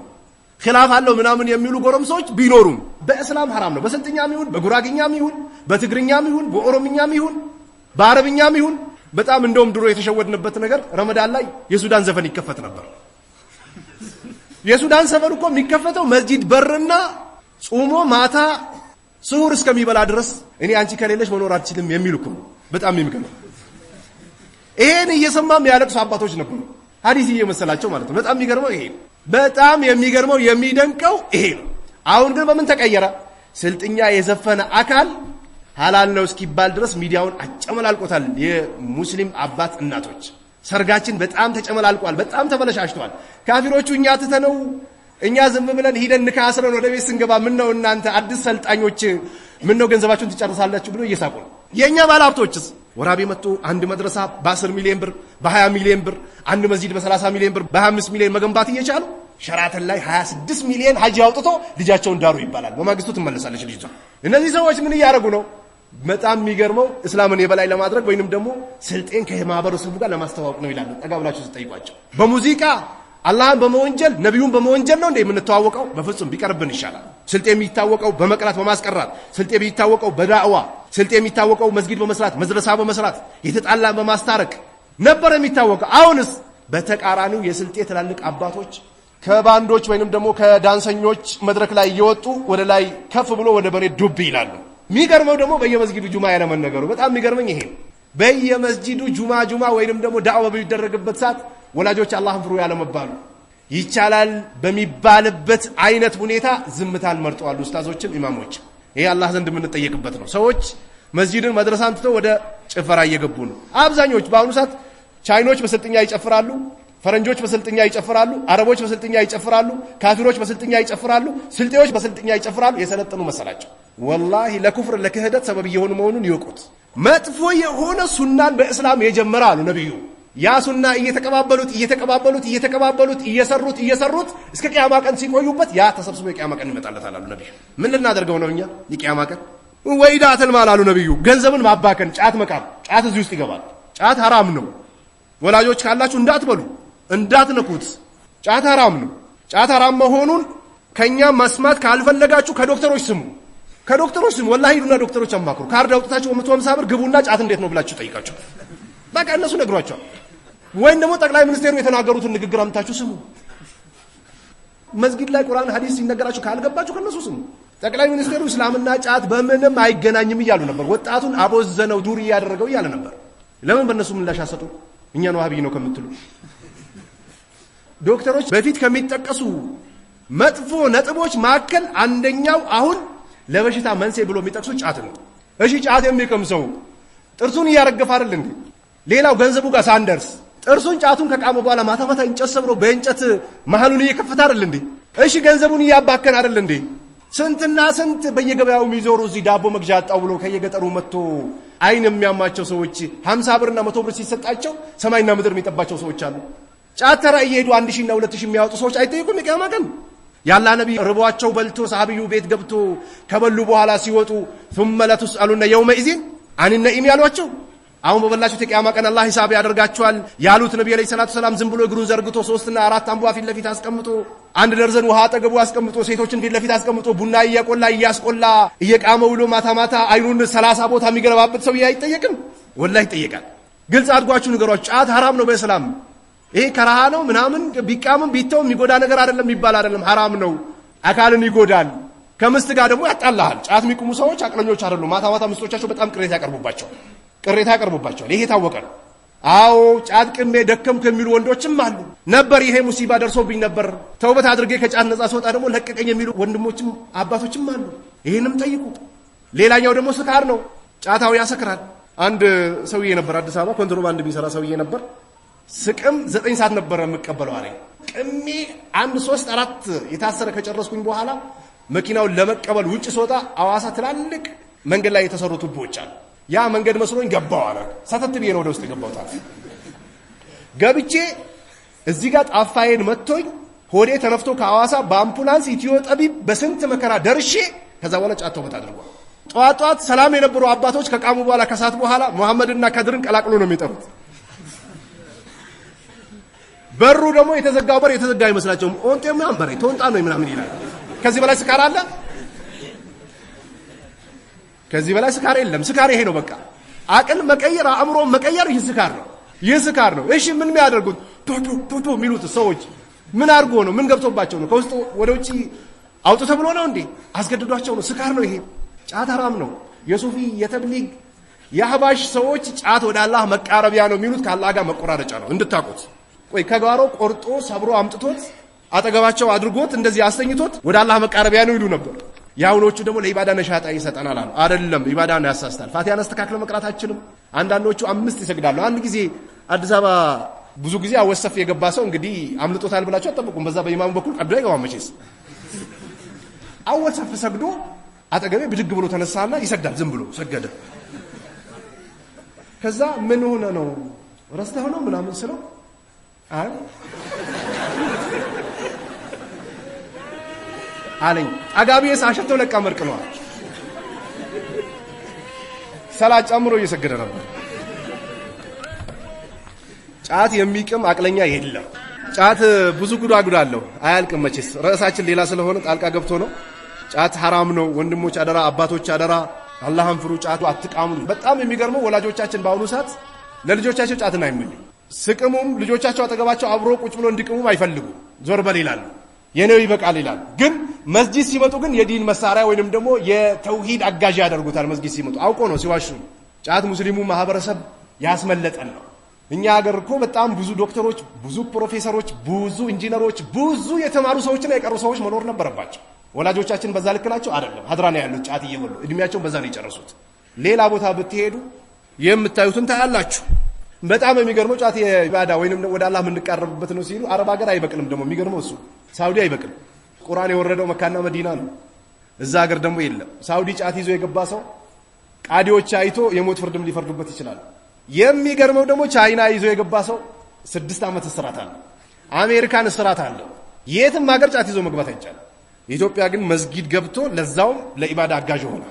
ኺላፍ አለው ምናምን የሚሉ ጎረምሶች ቢኖሩም በእስላም حرام ነው በስልጥኛም ይሁን በጉራግኛም ይሁን በትግርኛም ይሁን በኦሮምኛም ይሁን በአረብኛም ይሁን በጣም እንደውም ድሮ የተሸወድንበት ነገር ረመዳን ላይ የሱዳን ዘፈን ይከፈት ነበር የሱዳን ዘፈን እኮ የሚከፈተው መስጂድ በርና ጾሞ ማታ ሱሁር እስከሚበላ ድረስ እኔ አንቺ ከሌለሽ መኖር አልችልም የሚልኩ በጣም የሚገርም ይሄን እየሰማም ያለቅሱ አባቶች ነበሩ ሐዲስ እየመሰላቸው ማለት ነው በጣም የሚገርመው ይሄ በጣም የሚገርመው የሚደንቀው ይሄ አሁን ግን በምን ተቀየረ ስልጥኛ የዘፈነ አካል ሐላል ነው እስኪባል ድረስ ሚዲያውን አጨመላልቆታል የሙስሊም አባት እናቶች ሰርጋችን በጣም ተጨመላልቋል በጣም ተበለሻሽቷል ካፊሮቹ እኛ ተተነው እኛ ዝም ብለን ሄደን ንካስረን ወደ ቤት ስንገባ ምን ነው እናንተ አዲስ ሰልጣኞች ምን ነው ገንዘባችሁን ትጨርሳላችሁ ብሎ እየሳቁ ነው የኛ ባለሀብቶችስ ወራቤ መጥቶ አንድ መድረሳ በ10 ሚሊዮን ብር በ20 ሚሊዮን ብር አንድ መስጂድ በ30 ሚሊዮን ብር በ25 ሚሊዮን መገንባት እየቻሉ ሸራተን ላይ 26 ሚሊዮን ሀጂ አውጥቶ ልጃቸውን ዳሩ ይባላል በማግስቱ ትመለሳለች ልጅቷ እነዚህ ሰዎች ምን እያደረጉ ነው በጣም የሚገርመው እስላምን የበላይ ለማድረግ ወይንም ደግሞ ስልጤን ከማህበረሰቡ ጋር ለማስተዋወቅ ነው ይላሉ ጠጋብላችሁ ተጠይቋቸው በሙዚቃ አላህን በመወንጀል ነብዩን በመወንጀል ነው እንዴ የምንተዋወቀው በፍጹም ቢቀርብን ይሻላል ስልጤ የሚታወቀው በመቅራት በማስቀራት ስልጤ የሚታወቀው በዳዕዋ ስልጤ የሚታወቀው መስጊድ በመስራት መድረሳ በመስራት የተጣላን በማስታረቅ ነበር የሚታወቀው አሁንስ በተቃራኒው የስልጤ ትላልቅ አባቶች ከባንዶች ወይንም ደግሞ ከዳንሰኞች መድረክ ላይ እየወጡ ወደ ላይ ከፍ ብሎ ወደ በሬ ዱብ ይላሉ የሚገርመው ደግሞ በየመስጊዱ ጁማ ያለመነገሩ በጣም የሚገርመኝ ይሄ በየመስጊዱ ጁማ ወይንም ደግሞ ዳዕዋ በሚደረግበት ሰዓት ወላጆች አላህን ፍሩ ያለመባሉ ይቻላል በሚባልበት አይነት ሁኔታ ዝምታን መርጠዋል ኡስታዞችም ኢማሞች ይሄ አላህ ዘንድ የምንጠየቅበት ነው ሰዎች መስጊድን መድረሳን ትተው ወደ ጭፈራ እየገቡ ነው አብዛኞች በአሁኑ ሰዓት ቻይኖች በስልጥኛ ይጨፍራሉ ፈረንጆች በስልጥኛ ይጨፍራሉ አረቦች በስልጥኛ ይጨፍራሉ ካፊሮች በስልጥኛ ይጨፍራሉ ስልጤዎች በስልጥኛ ይጨፍራሉ የሰለጠኑ መሰላቸው ወላሂ ለኩፍር ለክህደት ሰበብ የሆኑ መሆኑን ይወቁት መጥፎ የሆነ ሱናን በእስላም የጀመረ አሉ ነብዩ ያ ሱና እየተቀባበሉት እየሰሩት እስከ ቂያማ ቀን ሲቆዩበት ያ ተሰብስቦ የቂያማ ቀን ይመጣለታል አሉ ነብዩ ምን ልናደርገው ነው እኛ የቂያማ ቀን ወይዳተል ማል አሉ ነብዩ ገንዘብን ማባከን ጫት መቃም ጫት እዚህ ውስጥ ይገባል ጫት حرام ነው ወላጆች ካላችሁ እንዳትበሉ እንዳትነኩት ጫት حرام ነው ጫት حرام መሆኑን ከኛ መስማት ካልፈለጋችሁ ከዶክተሮች ስሙ ወላሂ ዱና ዶክተሮች አማክሩ ካርድ አውጥታችሁ 150 ብር ግቡና ጫት እንዴት ነው ብላችሁ ጠይቃችሁ በቃ እነሱ ነግሯቸው ወይም ደግሞ ጠቅላይ ሚኒስቴሩ የተናገሩትን ንግግር አምጣችሁ ስሙ መስጊድ ላይ ቁርአን ሐዲስ ሲነገራችሁ ካልገባችሁ ከነሱ ስሙ ጠቅላይ ሚኒስቴሩ እስላምና ጫት በምንም አይገናኝም ይያሉ ነበር ወጣቱን አቦዘነው ዱር ያደረገው ይያለ ነበር ለምን በእነሱ ምላሽ አሰጡ እኛ ነው ሀቢይ ነው ከምትሉ ዶክተሮች በፊት ከሚጠቀሱ መጥፎ ነጥቦች ማከል አንደኛው አሁን ለበሽታ መንስኤ ብሎ የሚጠቅሱ ጫት ነው እሺ ጫት የሚቀምሰው ጥርሱን ያረገፈ አይደል እንዴ ሌላው ገንዘቡ ጋር ሳንደርስ ጥርሱን ጫቱን ከቃመ በኋላ ማታ እንጨት ሰብሮ በእንጨት መሐሉን እየከፈተ አይደል እንዴ እሺ ገንዘቡን እያባከን አይደል እንዴ ስንትና ስንት በየገበያው የሚዞሩ እዚህ ዳቦ መግዣ አጣው ብሎ ከየገጠሩ መጥቶ አይን የሚያማቸው ሰዎች 50 ብርና 100 ብር ሲሰጣቸው ሰማይና ምድር የሚጠባቸው ሰዎች አሉ ጫት ተራ እየሄዱ 1000 እና 2000 የሚያወጡ ሰዎች አይጠይቁም የቂያማ ቀን ያላ ነብይ ርቧቸው በልቶ ሰሃቢዩ ቤት ገብቶ ከበሉ በኋላ ሲወጡ ثم لا تسالون يومئذ عن النعيم ያሏቸው አሁን በበላችሁት የቂያማ ቀን አላህ ሂሳብ ያደርጋቸዋል ያሉት ነብዩ አለይሂ ሰላቱ ሰላም ዝም ብሎ እግሩን ዘርግቶ 3 እና 4 አንቧ ፊት ለፊት አስቀምጦ አንድ ደርዘን ውሃ አጠገቡ አስቀምጦ ሴቶችን ፊት ለፊት አስቀምጦ ቡና እያስቆላ እየቃመ ውሎ ማታ አይኑን 30 ቦታ የሚገለባበት ሰው አይጠየቅም ወላሂ ይጠየቃል። ግልጽ አድርጓችሁ ንገሯችሁ። ጫት ሐራም ነው በእስላም። ይሄ ከራሃ ነው ምናምን ቢቃምም ቢተው የሚጎዳ ነገር አይደለም የሚባል አይደለም። ሐራም ነው፣ አካልን ይጎዳል። ከምስት ጋር ደግሞ ያጣላሃል። ጫት የሚቅሙ ሰዎች አቅለኞች አይደሉም። ማታ ማታ ምስቶቻቸው በጣም ቅሬታ ያቀርቡባቸዋል። ይሄ ታወቀ ነው። አዎ ጫት ቅሜ ደከምኩ የሚሉ ወንዶችም አሉ። ነበር ይሄ ሙሲባ ደርሶብኝ ነበር ተውበት አድርጌ ከጫት ነፃ ስወጣ ደግሞ ለቀቀኝ የሚሉ ወንድሞችም አባቶችም አሉ። ይሄንም ጠይቁ። ሌላኛው ደግሞ ስካር ነው። ጫታው ያሰክራል። አንድ ሰውዬ ነበር አዲስ አበባ ኮንትሮባንድ የሚሰራ ሰውዬ ነበር። ስቅም 9 ሰዓት ነበር የምቀበለው አለኝ። ቅሜ 1 3 4 የታሰረ ከጨረስኩኝ በኋላ መኪናውን ለመቀበል ውጭ ስወጣ አዋሳ ትላልቅ መንገድ ላይ የተሰሩ ቱቦዎች አሉ። ያ መንገድ መስሎኝ ገባው አለ። ሰተት ብዬ ነው ወደ ውስጥ ገባው። ገብቼ እዚህ ጋር ጣፋዬን መጥቶኝ ሆዴ ተነፍቶ ከአዋሳ በአምቡላንስ ኢትዮ ጠቢብ በስንት መከራ ደርሼ ከዛ በኋላ ጫት ተውበት አድርጓል። ጠዋት ሰላም የነበሩ አባቶች ከቃሙ በኋላ ከሰዓት በኋላ መሐመድና ከድርን ቀላቅሎ ነው የሚጠሩት። በሩ ደግሞ የተዘጋው በር የተዘጋ አይመስላቸውም። ኦንጤም አንበሬ ተወንጣ ነው ምናምን ይላል። ከዚህ በላይ ስካር አለ? ከዚህ በላይ ስካር የለም። ስካር ይሄ ነው በቃ። አቅል መቀየር አእምሮ መቀየር ይህ ስካር ነው። እሺ ምን የሚያደርጉት ቶቶ የሚሉት ሰዎች ምን አድርጎ ነው? ምን ገብቶባቸው ነው? ከውስጥ ወደ ውጪ አውጡ ተብሎ ነው እንዴ? አስገድዷቸው ነው? ስካር ነው ይሄ። ጫት ሐራም ነው። የሱፊ የተብሊግ የአህባሽ ሰዎች ጫት ወደ አላህ መቃረቢያ ነው የሚሉት፣ ከአላህ ጋር መቆራረጫ ነው እንድታቁት። ቆይ ከጓሮ ቆርጦ ሰብሮ አምጥቶት አጠገባቸው አድርጎት እንደዚህ አስተኝቶት ወደ አላህ መቃረቢያ ነው ይሉ ነበር። ያውኖቹ ደግሞ ለኢባዳ ነሻጣ ይሰጠናል አሉ። አይደለም፣ ኢባዳን ያሳስታል። ፋቲሃን አስተካክለ መቅራት አትችልም። አንዳንዶቹ 5 ይሰግዳሉ። አንድ ጊዜ አዲስ አበባ ብዙ ጊዜ አወሰፍ የገባ ሰው እንግዲህ አምልጦታል ብላችሁ አትጠብቁም። በዛ በኢማሙ በኩል ቀዶ አይገባም መቼስ። አወሰፍ ሰግዶ አጠገቤ ብድግ ብሎ ተነሳና ይሰግዳል። ዝም ብሎ ሰገደ። ከዛ ምን ሆነ ነው ረስተህ ነው ምናምን ስለው አይ አለኝ። አጋቢዬ ሳሸተው ለቃ መርቅ ነው። ሰላት ጨምሮ እየሰገደ ነበር። ጫት የሚቅም አቅለኛ የለም። ጫት ብዙ ጉዳጉድ አለው፣ አያልቅም መቼስ። ርዕሳችን ሌላ ስለሆነ ጣልቃ ገብቶ ነው። ጫት ሐራም ነው። ወንድሞች አደራ፣ አባቶች አደራ፣ አላህን ፍሩ። ጫቱ አትቃሙ። በጣም የሚገርመው ወላጆቻችን በአሁኑ ሰዓት ለልጆቻቸው ጫትን አይመኙ። ስቅሙም ልጆቻቸው አጠገባቸው አብሮ ቁጭ ብሎ እንዲቅሙም አይፈልጉ። ዞር በል ይላሉ፣ የኔው ይበቃል ይላሉ። ግን መስጂድ ሲመጡ ግን የዲን መሳሪያ ወይንም ደግሞ የተውሂድ አጋዥ ያደርጉታል። መስጂድ ሲመጡ አውቆ ነው ሲዋሹ። ጫት ሙስሊሙ ማህበረሰብ ያስመለጠን ነው። እኛ ሀገር እኮ በጣም ብዙ ዶክተሮች፣ ብዙ ፕሮፌሰሮች፣ ብዙ ኢንጂነሮች፣ ብዙ የተማሩ ሰዎችና የቀሩ ሰዎች መኖር ነበረባቸው። ወላጆቻችን በዛ ልክ ናቸው አይደለም። ሀድራ ነው ያሉት ጫት እየበሉ እድሜያቸውን በዛ ነው የጨረሱት። ሌላ ቦታ ብትሄዱ የምታዩትን ታያላችሁ። በጣም የሚገርመው ጫት የኢባዳ ወይንም ወደ አላህ የምንቃረብበት ነው ሲሉ አረብ ሀገር አይበቅልም። ደግሞ የሚገርመው እሱ ሳውዲ አይበቅልም። ቁርአን የወረደው መካና መዲና ነው። እዛ ሀገር ደግሞ የለም። ሳውዲ ጫት ይዞ የገባ ሰው ቃዲዎች አይቶ የሞት ፍርድም ሊፈርዱበት ይችላል። የሚገርመው ደግሞ ቻይና ይዞ የገባ ሰው 6 ዓመት እስራት አለ። አሜሪካን እስራት አለ። የትም ሀገር ጫት ይዞ መግባት አይቻልም። ኢትዮጵያ ግን መስጊድ ገብቶ ለዛውም ለኢባዳ አጋዥ ሆነ።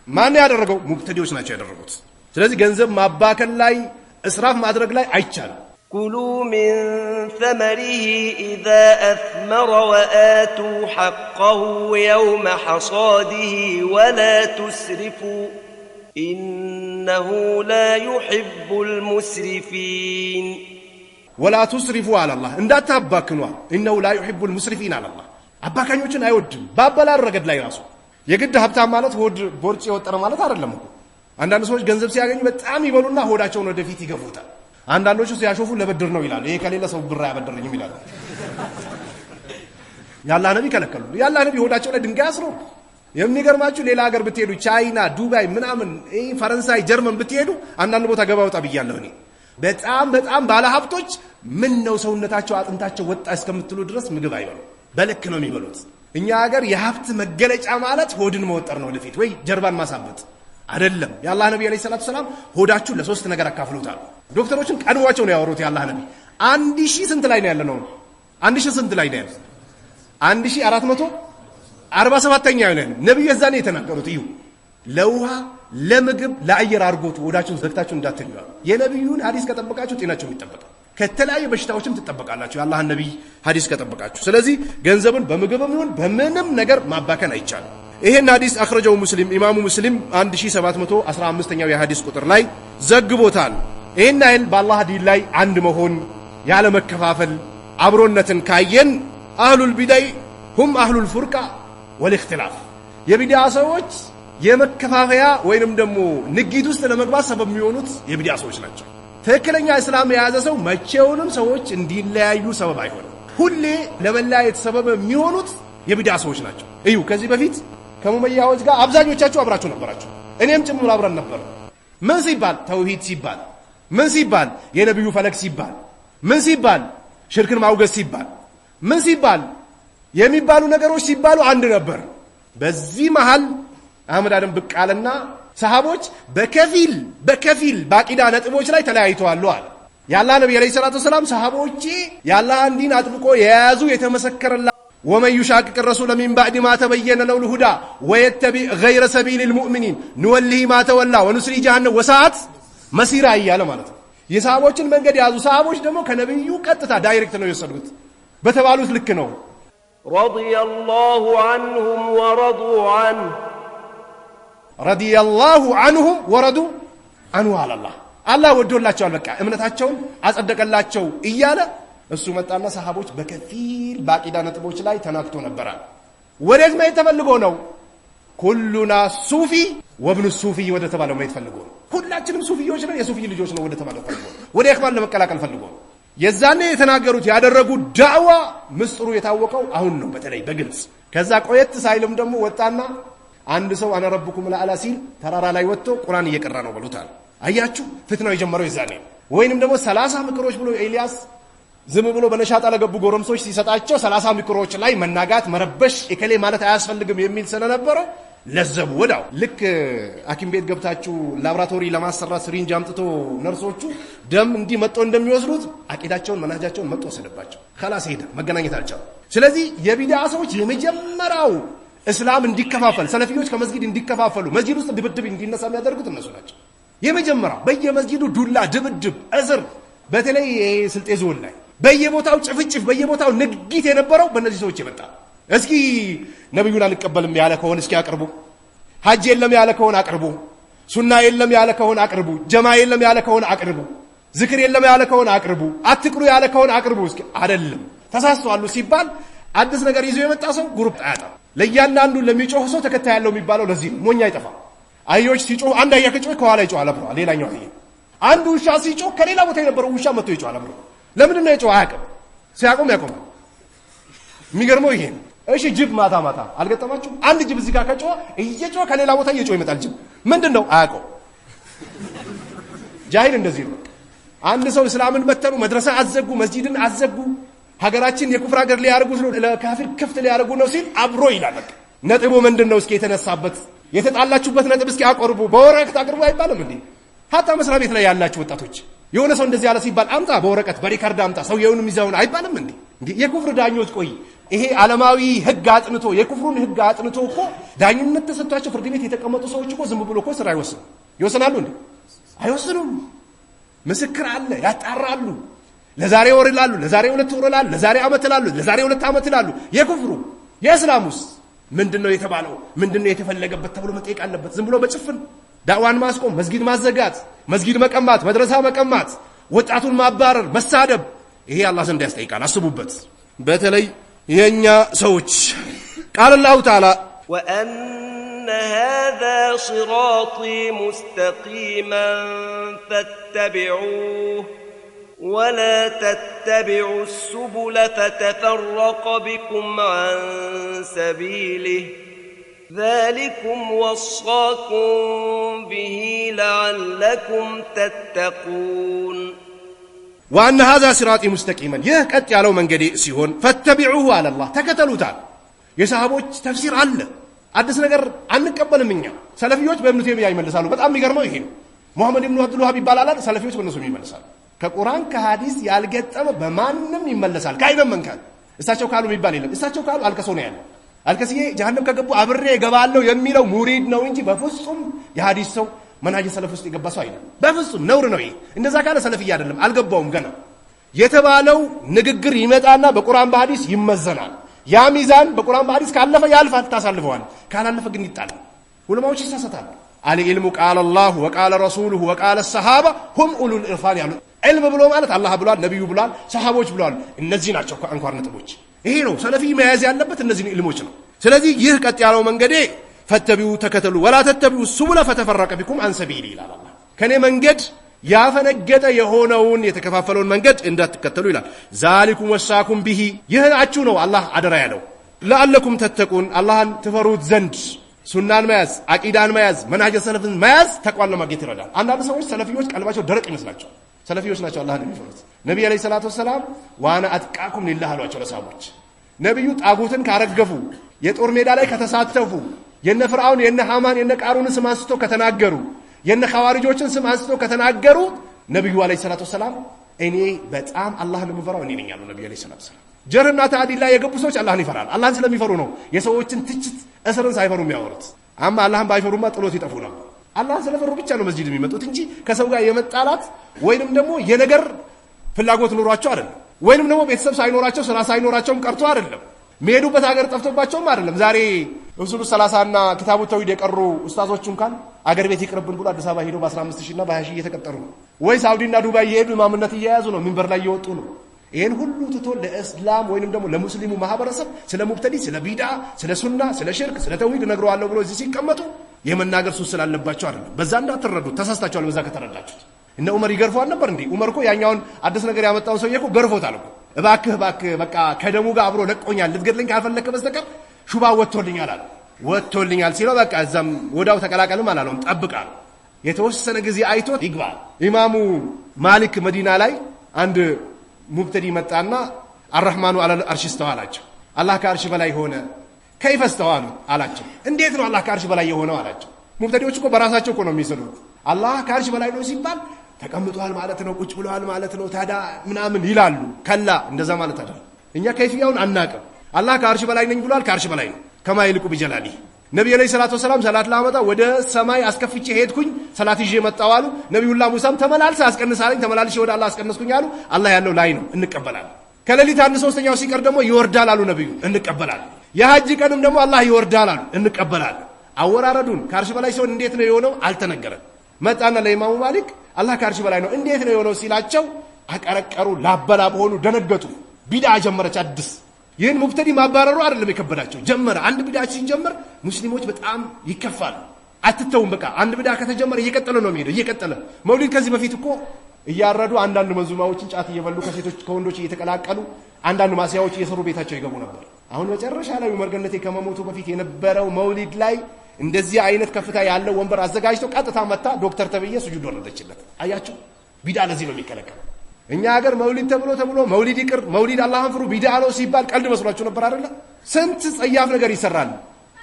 ማን ያደረገው? ሙብተዲዎች ናቸው ያደረጉት። ስለዚህ ገንዘብ ማባከል ላይ እስራፍ ማድረግ ላይ አይቻልም። كلوا من ثمره إذا أثمر وآتوا حقه يوم حصاده ولا تسرفوا إنه لا يحب المسرفين. ولا تسرفوا على الله እንዳታ አባክኗ إنه لا يحب المسرفين على الله አባካኞችን አይወድም። ባበላል ረገድ ላይ ራሱ የግድ ሀብታም ማለት ሆድ ቦርጭ የወጠረ ማለት አይደለም እኮ። አንዳንድ ሰዎች ገንዘብ ሲያገኙ በጣም ይበሉና ሆዳቸውን ወደፊት ይገፉታል። አንዳንዶቹ ሲያሾፉ ለብድር ነው ይላሉ። ይሄ ከሌለ ሰው ብር አያበድረኝም ይላሉ። ያላህ ነብይ ከለከሉ። ያላህ ነብይ ሆዳቸው ላይ ድንጋይ አስሮ። የሚገርማችሁ ሌላ ሀገር ብትሄዱ ቻይና፣ ዱባይ ምናምን ፈረንሳይ፣ ጀርመን ብትሄዱ አንዳንድ ቦታ ገባ ወጣ ብያለሁ እኔ። በጣም ባለ ሀብቶች ምን ነው ሰውነታቸው አጥንታቸው ወጣ እስከምትሉ ድረስ ምግብ አይበሉ፣ በልክ ነው የሚበሉት። እኛ ሀገር የሀብት መገለጫ ማለት ሆድን መወጠር ነው ወደፊት፣ ወይ ጀርባን ማሳበጥ አይደለም። የአላህ ነብይ አለይሂ ሰላቱ ሰላም ሆዳችሁን ለ3 ነገር አካፍሉታል። ዶክተሮችን ቀድሟቸው ነው ያወሩት የአላህ ነብይ። 1000 ስንት ላይ ነው ያለነው? 1000 ስንት ላይ ነው ያለው? 1447ኛ ነው ነብዩ የዛኔ የተናገሩት። እዩ ለውሃ ለምግብ ለአየር አርጎት ሆዳችሁን ዘግታችሁ እንዳትሉ። የነብዩን ሐዲስ ከጠበቃችሁ ጤናችሁ ይጠበቃል። ከተለያዩ በሽታዎችም ትጠበቃላችሁ የአላህ ነብይ ሐዲስ ከጠበቃችሁ። ስለዚህ ገንዘብን በምግብም ይሁን በምንም ነገር ማባከን አይቻልም። ይሄን ሐዲስ አخرجው ሙስሊም ኢማሙ ሙስሊም 1715ኛው የሐዲስ ቁጥር ላይ ዘግቦታል። ይሄን አይል በአላህ ዲን ላይ አንድ መሆን ያለ መከፋፈል አብሮነትን ካየን አህሉል ቢዳይ ሁም አህሉል ፉርቃ ወልእክትላፍ የቢዳ ሰዎች የመከፋፈያ ወይንም ደግሞ ንግድ ውስጥ ለመግባት ሰበብ የሚሆኑት የቢዳ ሰዎች ናቸው። ትክክለኛ እስላም የያዘ ሰው መቼውንም ሰዎች እንዲለያዩ ሰበብ አይሆንም። ሁሌ ለመለያየት ሰበብ የሚሆኑት የቢዳ ሰዎች ናቸው። እዩ ከዚህ በፊት ከሙመያዎች ጋር አብዛኞቻችሁ አብራችሁ ነበራችሁ። እኔም ጭምር አብረን ነበር። ምን ሲባል ተውሂድ ሲባል፣ ምን ሲባል የነብዩ ፈለግ ሲባል፣ ምን ሲባል ሽርክን ማውገዝ ሲባል፣ ምን ሲባል የሚባሉ ነገሮች ሲባሉ አንድ ነበር። በዚህ መሃል አህመድ አደም ብቅ አለና ሰሃቦች በከፊል ባቂዳ ነጥቦች ላይ ተለያይተዋል አለ። የአላህ ነብይ አለይሂ ሰላቱ ወሰላም ሰሃቦች የአላህን ዲን አጥብቆ የያዙ የተመሰከረላ ومن يشاقق الرسول من بعد ما تبين له الهدى ويتبع غير سبيل المؤمنين نوله ما تولى ونصلي جهنم وساءت مصيرا እያለ ማለት ነው። የሰሃቦችን መንገድ ያዙ። ሰሃቦች ደግሞ ከነብዩ ቀጥታ ዳይሬክት ነው የወሰዱት። በተባሉት ልክ ነው። رضي الله عنهم ورضوا عنه رضي الله عنهم ورضوا عنه على الله አላህ ወዶላቸዋል። በቃ እምነታቸውን አጸደቀላቸው እያለ እሱ መጣና ሰሃቦች በከፊል ባቂዳ ነጥቦች ላይ ተናክቶ ነበር። ወዴት ማየት ተፈልጎ ነው? ኩሉና ሱፊ ወብኑ ሱፊ ወደ ተባለው ማየት ፈልጎ ነው። ሁላችንም ሱፊዮች ነን፣ የሱፊ ልጆች ነው ወደ ተባለው ፈልጎ ነው። ወደ ኢኽዋን ለመቀላቀል ፈልጎ ነው። የዛኔ የተናገሩት ያደረጉት ዳዕዋ ምስጥሩ የታወቀው አሁን ነው በተለይ በግልጽ። ከዛ ቆየት ሳይልም ደግሞ ወጣና አንድ ሰው አነ ረብኩም ለአላ ሲል ተራራ ላይ ወጥቶ ቁርአን እየቀራ ነው በሉታል። አያችሁ ፍትናው የጀመረው የዛኔ። ወይንም ደግሞ 30 ምክሮች ብሎ ኤልያስ ዝም ብሎ በነሻጣ ለገቡ ጎረምሶች ሲሰጣቸው 30 ምክሮች ላይ መናጋት መረበሽ እከሌ ማለት አያስፈልግም የሚል ስለነበረ ለዘቡ ወዳው። ልክ ሐኪም ቤት ገብታችሁ ላብራቶሪ ለማሰራት ስሪንጅ አምጥቶ ነርሶቹ ደም እንዲህ መጥቶ እንደሚወስዱት አቂዳቸውን መናጃቸውን መጥቶ ወሰደባቸው። خلاص ሄደ፣ መገናኘት አልቻሉ። ስለዚህ የቢዳ ሰዎች የመጀመሪያው እስላም እንዲከፋፈል ሰለፊዮች ከመስጊድ እንዲከፋፈሉ መስጊድ ውስጥ ድብድብ እንዲነሳ የሚያደርጉት እነሱ ናቸው። የመጀመሪያው በየመስጊዱ ዱላ ድብድብ እዝር፣ በተለይ ስልጤ ዞን ላይ በየቦታው ጭፍጭፍ በየቦታው ንግጊት የነበረው በእነዚህ ሰዎች የመጣ። እስኪ ነብዩን አንቀበልም ያለ ከሆነ እስኪ አቅርቡ፣ ሐጅ የለም ያለ ከሆነ አቅርቡ፣ ሱና የለም ያለ ከሆነ አቅርቡ፣ ጀማ የለም ያለ ከሆነ አቅርቡ፣ ዝክር የለም ያለ ከሆነ አቅርቡ፣ አትቅሩ ያለ ከሆነ አቅርቡ። እስኪ አይደለም ተሳስተዋል ሲባል አዲስ ነገር ይዞ የመጣ ሰው ግሩፕ አያጣም። ለእያንዳንዱ ለሚጮህ ሰው ተከታይ ያለው የሚባለው ለዚህ ነው። ሞኛ አይጠፋ። አህዮች ሲጮህ አንድ አህያ ከጮህ ከኋላ ይጮሃል አብሮ ሌላኛው አህያ። አንድ ውሻ ሲጮህ ከሌላ ቦታ የነበረው ውሻ መጥቶ ይጮሃል አብሮ። ለምንድን ነው የጮህ? አያውቅም። ሲያቆም ያቆማል። የሚገርመው ይሄ ነው። እሺ ጅብ ማታ አልገጠማችሁ? አንድ ጅብ እዚህ ጋር ከጮህ እየጮህ ከሌላ ቦታ እየጮህ ይመጣል ጅብ። ምንድን ነው? አያውቀው። ጃሂል እንደዚህ ነው። አንድ ሰው እስላምን መተሩ መድረሳ አዘጉ፣ መስጂድን አዘጉ፣ ሀገራችን የኩፍር ሀገር ሊያርጉ ነው፣ ለካፊር ክፍት ሊያርጉ ነው ሲል አብሮ ይላል። በቃ ነጥቡ ምንድን ነው? እስኪ የተነሳበት የተጣላችሁበት ነጥብ እስኪ አቅርቡ። በወረቀት አቅርቡ አይባልም እንዴ? ሀታ መስሪያ ቤት ላይ ያላችሁ ወጣቶች የሆነ ሰው እንደዚህ ያለ ሲባል አምጣ፣ በወረቀት በሪካርድ አምጣ፣ ሰውየውንም ይዘውን አይባልም እንዴ? የኩፍር ዳኞች ቆይ ይሄ ዓለማዊ ህግ አጥንቶ የኩፍሩን ህግ አጥንቶ እኮ ዳኝነት ተሰጥቷቸው ፍርድ ቤት የተቀመጡ ሰዎች እኮ ዝም ብሎ እኮ ስራ አይወስኑ። ይወስናሉ እንዴ? አይወስኑም። ምስክር አለ፣ ያጣራሉ። ለዛሬ ወር ይላሉ፣ ለዛሬ 2 ወር ይላሉ፣ ለዛሬ ዓመት ይላሉ፣ ለዛሬ 2 ዓመት ይላሉ። የኩፍሩ የእስላሙስ ምንድነው የተባለው? ምንድነው የተፈለገበት ተብሎ መጠየቅ አለበት። ዝም ብሎ በጭፍን ዳዕዋን ማስቆም፣ መስጊድ ማዘጋት፣ መስጊድ መቀማት፣ መድረሳ መቀማት፣ ወጣቱን ማባረር፣ መሳደብ፣ ይሄ አላህ ዘንድ ያስጠይቃል። አስቡበት። በተለይ የኛ ሰዎች ቃል አላሁ ተዓላ وأن هذا صراطي مستقيما فاتبعوه ولا تتبعوا السبل فتفرق بكم عن سبيله ذلكم وصاكم به لعلكم تتقون وأن هذا صراطي مستقيما يهكت يالو منجدي سيهون فاتبعوه على الله تكتلوتال የሰሃቦች ተፍሲር አለ። አዲስ ነገር አንቀበልም እኛ ሰለፊዮች በእብኑ ተይሚያ ይመልሳሉ። በጣም የሚገርመው ይሄ ነው። ሙሐመድ ኢብኑ አብዱል ወሃብ ይባላል። ሰለፊዮች በእነሱ ይመልሳሉ። ከቁርአን ከሐዲስ ያልገጠመ በማንም ይመለሳል። ካይደም መንካል እሳቸው ካሉ የሚባል የለም። እሳቸው ካሉ አልከሶ ነው ያለው። አልከስዬ ጀሃነም ከገቡ አብሬ እገባለሁ የሚለው ሙሪድ ነው እንጂ በፍጹም የሐዲስ ሰው መንሃጅ ሰለፍ ውስጥ የገባ ሰው አይደለም። በፍጹም ነውር ነው ይሄ። እንደዛ ካለ ሰለፊያ አይደለም፣ አልገባውም ገና። የተባለው ንግግር ይመጣና በቁርአን በሐዲስ ይመዘናል። ያ ሚዛን በቁርአን በሐዲስ ካለፈ ያልፋል፣ ታሳልፈዋል። ካላለፈ ግን ይጣላል። ዑለማዎች ይሳሳታሉ። አልዕልሙ ቃለ አላሁ ወቃለ ረሱሉሁ ወቃለ ሰሃባ ሁም ኡሉል ኢርፋን ያሉ ዕልም ብሎ ማለት አላህ ብሏል፣ ነብዩ ብሏል፣ ሰሃቦች ብሏል። እነዚህ ናቸው አንኳር ነጥቦች። ይሄ ነው ሰለፊ መያዝ ያለበት እነዚህ ዕልሞች ነው። ስለዚህ ይህ ቀጥ ያለው መንገዴ ፈተቢኡ ተከተሉ ወላ ተተቢኡ ሱቡለ ፈተፈረቀ ቢኩም አን ሰቢሊ ይላል አላህ። ከኔ መንገድ ያፈነገጠ የሆነውን የተከፋፈለውን መንገድ እንዳትከተሉ ይላል። ዛሊኩም ወሳኩም ቢሂ ይህናችሁ ነው አላህ አደራ ያለው። ለአለኩም ተተቁን አላህን ትፈሩት ዘንድ ሱናን መያዝ፣ አቂዳን መያዝ፣ መንሃጀ ሰለፍን መያዝ ተቋን ለማግኘት ይረዳል። አንዳንድ ሰዎች ሰለፊዎች ቀልባቸው ደረቅ ይመስላቸዋል። ሰለፊዎች ናቸው አላህን የሚፈሩት። ነብዩ አለይሂ ሰላቱ ወሰላም ዋና አጥቃኩም ሊላህ አሏቸው ለሰሃቦች። ነብዩ ጣጉትን ካረገፉ፣ የጦር ሜዳ ላይ ከተሳተፉ፣ የነ ፍርዓውን የነ ሃማን የነ ቃሩንን ስም አንስቶ ከተናገሩ፣ የነ ኻዋሪጆችን ስም አንስቶ ከተናገሩ ነብዩ አለይሂ ሰላቱ ወሰላም እኔ በጣም አላህን የምፈራው እኔ ነኝ ያሉ ነብዩ አለይሂ ሰላቱ ወሰላም። ጀርና ታዲል ላይ የገቡ ሰዎች አላህን ይፈራል። አላህን ስለሚፈሩ ነው የሰዎችን ትችት እስርን ሳይፈሩ የሚያወሩት። አማ አላህን ባይፈሩማ ጥሎት ይጠፉ ነው። አላህን ስለፈሩ ብቻ ነው መስጂድ የሚመጡት እንጂ ከሰው ጋር የመጣላት ወይንም ደግሞ የነገር ፍላጎት ኖሯቸው አይደለም። ወይንም ደግሞ ቤተሰብ ሳይኖራቸው ስራ ሳይኖራቸውም ቀርቶ አይደለም። መሄዱበት ሀገር ጠፍቶባቸውም አይደለም። ዛሬ ኡሱሉ 30 እና ኪታቡ ተውሂድ የቀሩ ኡስታዞች እንኳን አገር ቤት ይቅርብን ብሎ አዲስ አበባ ሄዶ በ15000 እና በ20000 እየተቀጠሩ ነው። ወይ ሳውዲና ዱባይ እየሄዱ ኢማምነት እየያዙ ነው፣ ሚንበር ላይ እየወጡ ነው። ይሄን ሁሉ ትቶ ለእስላም ወይንም ደግሞ ለሙስሊሙ ማህበረሰብ ስለ ሙብተዲ፣ ስለ ቢድዓ፣ ስለ ሱና፣ ስለ ሽርክ፣ ስለ ተውሂድ ነግረዋለሁ ብሎ እዚህ ሲቀመጡ የመናገር ሱስ ስላለባቸው አይደለም። በዛ እንዳትረዱት፣ ተሳስታችኋል። በዛ ከተረዳችሁት እነ ዑመር ይገርፏል ነበር እንዴ? ዑመር እኮ ያኛውን አዲስ ነገር ያመጣውን ሰውዬ እኮ ገርፎታል እኮ። እባክህ በቃ ከደሙ ጋር አብሮ ለቆኛል፣ ልትገድለኝ ካልፈለክ በስተቀር ሹባ ወጥቶልኛል አለ። ወጥቶልኛል ሲለው በቃ እዛም ወዳው ተቀላቀልም አላለውም፣ ጠብቃል። የተወሰነ ጊዜ አይቶት ይግባል። ኢማሙ ማሊክ መዲና ላይ አንድ ሙብተዲ መጣና አርህማኑ አለል አርሽ እስተዋ አላቸው። አላህ ከአርሽ በላይ ሆነ። ከይፈ እስተዋ አላቸው። እንዴት ነው አላህ ከአርሽ በላይ የሆነው አላቸው። ሙብተዲዎች እኮ በራሳቸው እኮ ነው የሚሰሩት። አላህ ከአርሽ በላይ ነው ሲባል ተቀምጧል ማለት ነው፣ ቁጭ ብሏል ማለት ነው፣ ታዲያ ምናምን ይላሉ። ከላ እንደዛ ማለት አይደለም። እኛ ከይፍያውን አናቅም። አላህ ከአርሽ በላይ ነኝ ብሏል። ከአርሽ በላይ ነው። ከማ ይልቁ ቢጀላሊ ነብዩ አለይሂ ሰላቱ ወሰላም ሰላት ላመጣ ወደ ሰማይ አስከፍቼ ሄድኩኝ፣ ሰላት ይዤ መጣሁ አሉ። ነብዩላህ ሙሳም ተመላልሰ አስቀንሳለኝ፣ ተመላልሼ ወደ አላህ አስቀነስኩኝ አሉ። አላህ ያለው ላይ ነው፣ እንቀበላለን። ከሌሊት 1/3 ሲቀር ደግሞ ይወርዳል አሉ ነብዩ፣ እንቀበላለን። የሐጅ ቀንም ደግሞ አላህ ይወርዳል አሉ፣ እንቀበላለን። አወራረዱን ከአርሽ በላይ ሲሆን እንዴት ነው የሆነው አልተነገረም። መጣና ለኢማሙ ማሊክ አላህ ከአርሽ በላይ ነው እንዴት ነው የሆነው ሲላቸው አቀረቀሩ፣ ላበላብ ሆኑ፣ ደነገጡ። ቢድዓ ጀመረች አዲስ። ይህን ሙብተዲ ማባረሩ አይደለም የከበዳቸው፣ ጀመረ። አንድ ቢድዓ ሲጀመር ሙስሊሞች በጣም ይከፋሉ። አትተውም በቃ አንድ ቢድዓ ከተጀመረ እየቀጠለ ነው የሚሄደው፣ እየቀጠለ። መውሊድ ከዚህ በፊት እኮ እያረዱ አንዳንድ መንዙማዎችን ጫት እየበሉ ከሴቶች ከወንዶች እየተቀላቀሉ አንዳንድ ማስያዎች እየሰሩ ቤታቸው ይገቡ ነበር። አሁን መጨረሻ ላይ ዑመር ገነቴ ከመሞቱ በፊት የነበረው መውሊድ ላይ እንደዚህ አይነት ከፍታ ያለው ወንበር አዘጋጅቶ ቀጥታ መታ ዶክተር ተብዬ ስጁድ ወረደችለት። አያችሁ ቢድዓ ለዚህ ነው የሚከለከለው። እኛ ሀገር መውሊድ ተብሎ መውሊድ ይቅር፣ መውሊድ አላህን ፍሩ ቢድዓ ነው ሲባል ቀልድ መስሏችሁ ነበር አይደለ? ስንት ጸያፍ ነገር ይሰራል።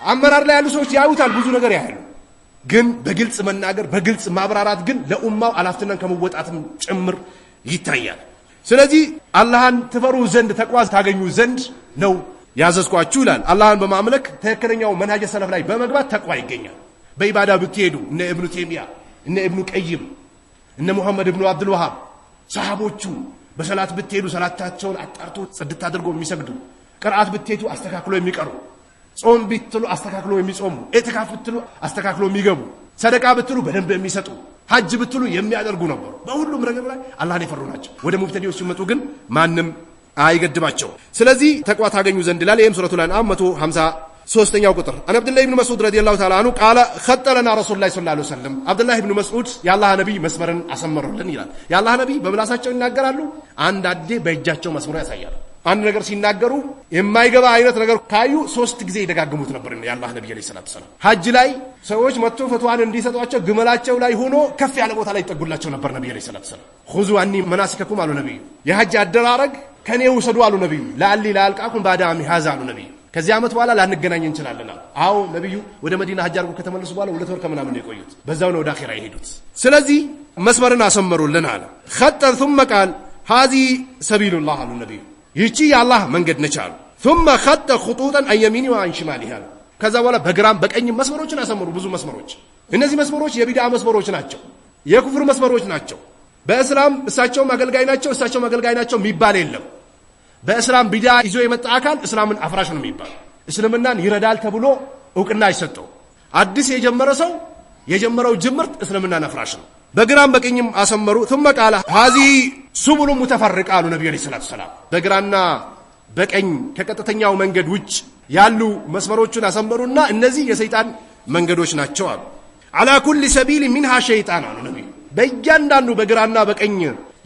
አመራር ላይ ያሉ ሰዎች ያዩታል፣ ብዙ ነገር ያያሉ። ግን በግልጽ መናገር በግልጽ ማብራራት ግን ለኡማው አላፍትናን ከመወጣትም ጭምር ይታያል። ስለዚህ አላህን ትፈሩ ዘንድ ተቅዋ ታገኙ ዘንድ ነው ያዘዝኳችሁ ይላል። አላህን በማምለክ ትክክለኛው መንሃጀ ሰለፍ ላይ በመግባት ተቅዋ ይገኛል። በኢባዳ ብትሄዱ እነ ኢብኑ ተይሚያ፣ እነ ኢብኑ ቀይም፣ እነ ሙሐመድ ኢብኑ አብዱል ወሃብ ሰሃቦቹ በሰላት ብትሄዱ ሰላታቸውን አጣርቶ ጽድት አድርገው የሚሰግዱ፣ ቅርአት ብትሄዱ አስተካክሎ የሚቀሩ፣ ጾም ብትሉ አስተካክሎ የሚጾሙ፣ ኢዕቲካፍ ብትሉ አስተካክሎ የሚገቡ፣ ሰደቃ ብትሉ በደንብ የሚሰጡ፣ ሐጅ ብትሉ የሚያደርጉ ነበሩ። በሁሉም ረገድ ላይ አላህን የፈሩ ናቸው። ወደ ሙብተዲዎች ሲመጡ ግን ማንም አይገድባቸው። ስለዚህ ተቅዋ ታገኙ ዘንድ ይላል። ይህም ሱረቱል አንዓም 153ኛው ቁጥር። አን አብዱላህ ኢብኑ መስዑድ ረዲየላሁ ተዓላ አንሁ ቃለ ኸጠለና ረሱሉላህ ሰለላሁ ዐለይሂ ወሰለም። አብዱላህ ኢብኑ መስዑድ የአላህ ነቢይ መስመርን አሰመሩልን ይላል። የአላህ ነቢይ በምላሳቸው ይናገራሉ፣ አንዳንዴ በእጃቸው መስመሩ ያሳያሉ። አንድ ነገር ሲናገሩ የማይገባ አይነት ነገር ካዩ 3 ጊዜ ይደጋግሙት ነበር የአላህ ነቢይ አለይሂ ሰላቱ ሰላም። ሐጅ ላይ ሰዎች መጥቶ ፈትዋን እንዲሰጧቸው ግመላቸው ላይ ሆኖ ከፍ ያለ ቦታ ላይ ይጠጉላቸው ነበር ነቢይ አለይሂ ሰላቱ ሰላም። ኹዙ አኒ መናሲከኩም አሉ ነቢዩ። የሐጅ አደራረግ ከኔ ውሰዱ አሉ ነቢዩ። ለአሊ ላልቃኩም ባዳሚ ሀዛ አሉ ነቢዩ። ከዚህ ዓመት በኋላ ላንገናኝ እንችላለን አሉ። አዎ ነቢዩ ወደ መዲና ሐጅ አድርገው ከተመለሱ በኋላ 2 ወር ከምናምን ነው የቆዩት። በዛው ነው ወደ አኺራ የሄዱት። ስለዚህ መስመርን አሰመሩልን አለ። ኸጠን ثم قال هذه سبيل الله አሉ ነቢዩ። ይህቺ የአላህ መንገድ ነች አሉ። ثم خط خطوطا عن يمينه وعن شماله አሉ። ከዛ በኋላ በግራም በቀኝም መስመሮችን አሰመሩ። ብዙ መስመሮች። እነዚህ መስመሮች የቢድዓ መስመሮች ናቸው፣ የኩፍር መስመሮች ናቸው። በእስላም እሳቸውም አገልጋይ ናቸው፣ እሳቸውም አገልጋይ ናቸው የሚባል የለም። በእስላም ቢድዓ ይዞ የመጣ አካል እስላምን አፍራሽ ነው የሚባል። እስልምናን ይረዳል ተብሎ እውቅና አይሰጠው። አዲስ የጀመረ ሰው የጀመረው ጅምርት እስልምና ነፍራሽ ነው። በግራም በቀኝም አሰመሩ። ثم قال هذه سبل متفرقه አሉ ነብዩ ሰለላሁ ዐለይሂ ወሰለም። በግራና በቀኝ ከቀጥተኛው መንገድ ውጭ ያሉ መስመሮችን አሰመሩና እነዚህ የሰይጣን መንገዶች ናቸው አሉ። على كل سبيل منها شيطان አሉ ነብዩ። በእያንዳንዱ በግራና በቀኝ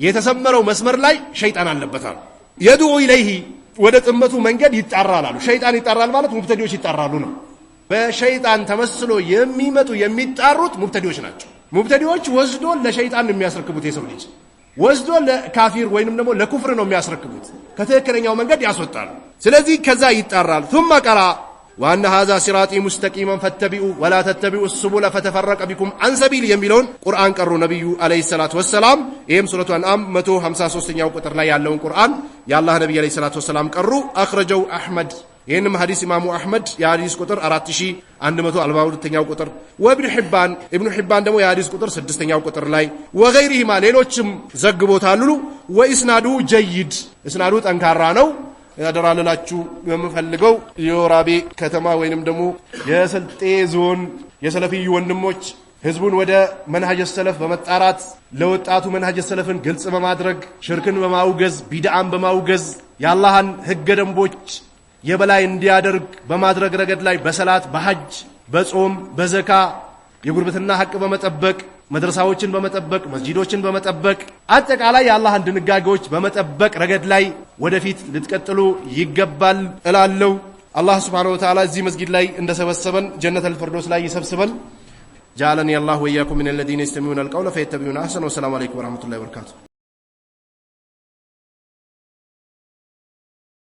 የተሰመረው መስመር ላይ ሸይጣን አለበት አሉ። يدعو اليه ወደ ጥመቱ መንገድ ይጣራል አሉ። ሸይጣን ይጣራል ማለት ሙብተዲዎች ይጣራሉ ነው። በሸይጣን ተመስሎ የሚመጡ የሚጣሩት ሙብተዲዎች ናቸው። ሙብተዲዎች ወስዶ ለሸይጣን የሚያስረክቡት የሰው ልጅ ወስዶ ለካፊር ወይንም ደግሞ ለኩፍር ነው የሚያስረክቡት። ከትክክለኛው መንገድ ያስወጣሉ። ስለዚህ ከዛ ይጣራል። ثم قرأ وأن هذا صراطي مستقيما فاتبعوا ولا تتبعوا السبل فتفرق بكم عن سبيل የሚለውን ቁርአን ቀሩ ነብዩ አለይሂ ሰላቱ ወሰላም። ይሄም ሱረቱ አንዓም 153ኛው ቁጥር ላይ ያለውን ቁርአን የአላህ ነብይ አለይሂ ሰላቱ ወሰላም ቀሩ። አخرجው አህመድ ይህንም ሐዲስ ኢማሙ አህመድ የሐዲስ ቁጥር 4142ኛው ቁጥር ወኢብኑ ሒባን ደግሞ የሐዲስ ቁጥር 6ኛው ቁጥር ላይ ወገይሪሂማ ሌሎችም ዘግቦታሉ። ወኢስናዱ ጀይድ እስናዱ ጠንካራ ነው። ያደራላችሁ የምፈልገው የወራቤ ከተማ ወይንም ደግሞ የስልጤ ዞን የሰለፊዩ ወንድሞች ህዝቡን ወደ መንሃጅ ሰለፍ በመጣራት ለወጣቱ መንሃጅ ሰለፍን ግልጽ በማድረግ ሽርክን በማውገዝ ቢድዓን በማውገዝ የአላህን ህገ ደንቦች የበላይ እንዲያደርግ በማድረግ ረገድ ላይ በሰላት በሐጅ በጾም በዘካ የጉርብትና ሐቅ በመጠበቅ መድረሳዎችን በመጠበቅ መስጂዶችን በመጠበቅ አጠቃላይ የአላህን ድንጋጌዎች በመጠበቅ ረገድ ላይ ወደፊት ልትቀጥሉ ይገባል እላለሁ። አላህ Subhanahu Wa Ta'ala እዚህ መስጊድ ላይ እንደሰበሰበን ጀነተል ፊርደውስ ላይ ይሰብስበን። ጃለኒ አላህ ወያኩም ሚነል ለዚነ ይስተሚዑነ አልቀውለ ፈየተቢዑነ አህሰነሁ። ወሰላሙ አለይኩም ወራህመቱላሂ ወበረካቱ።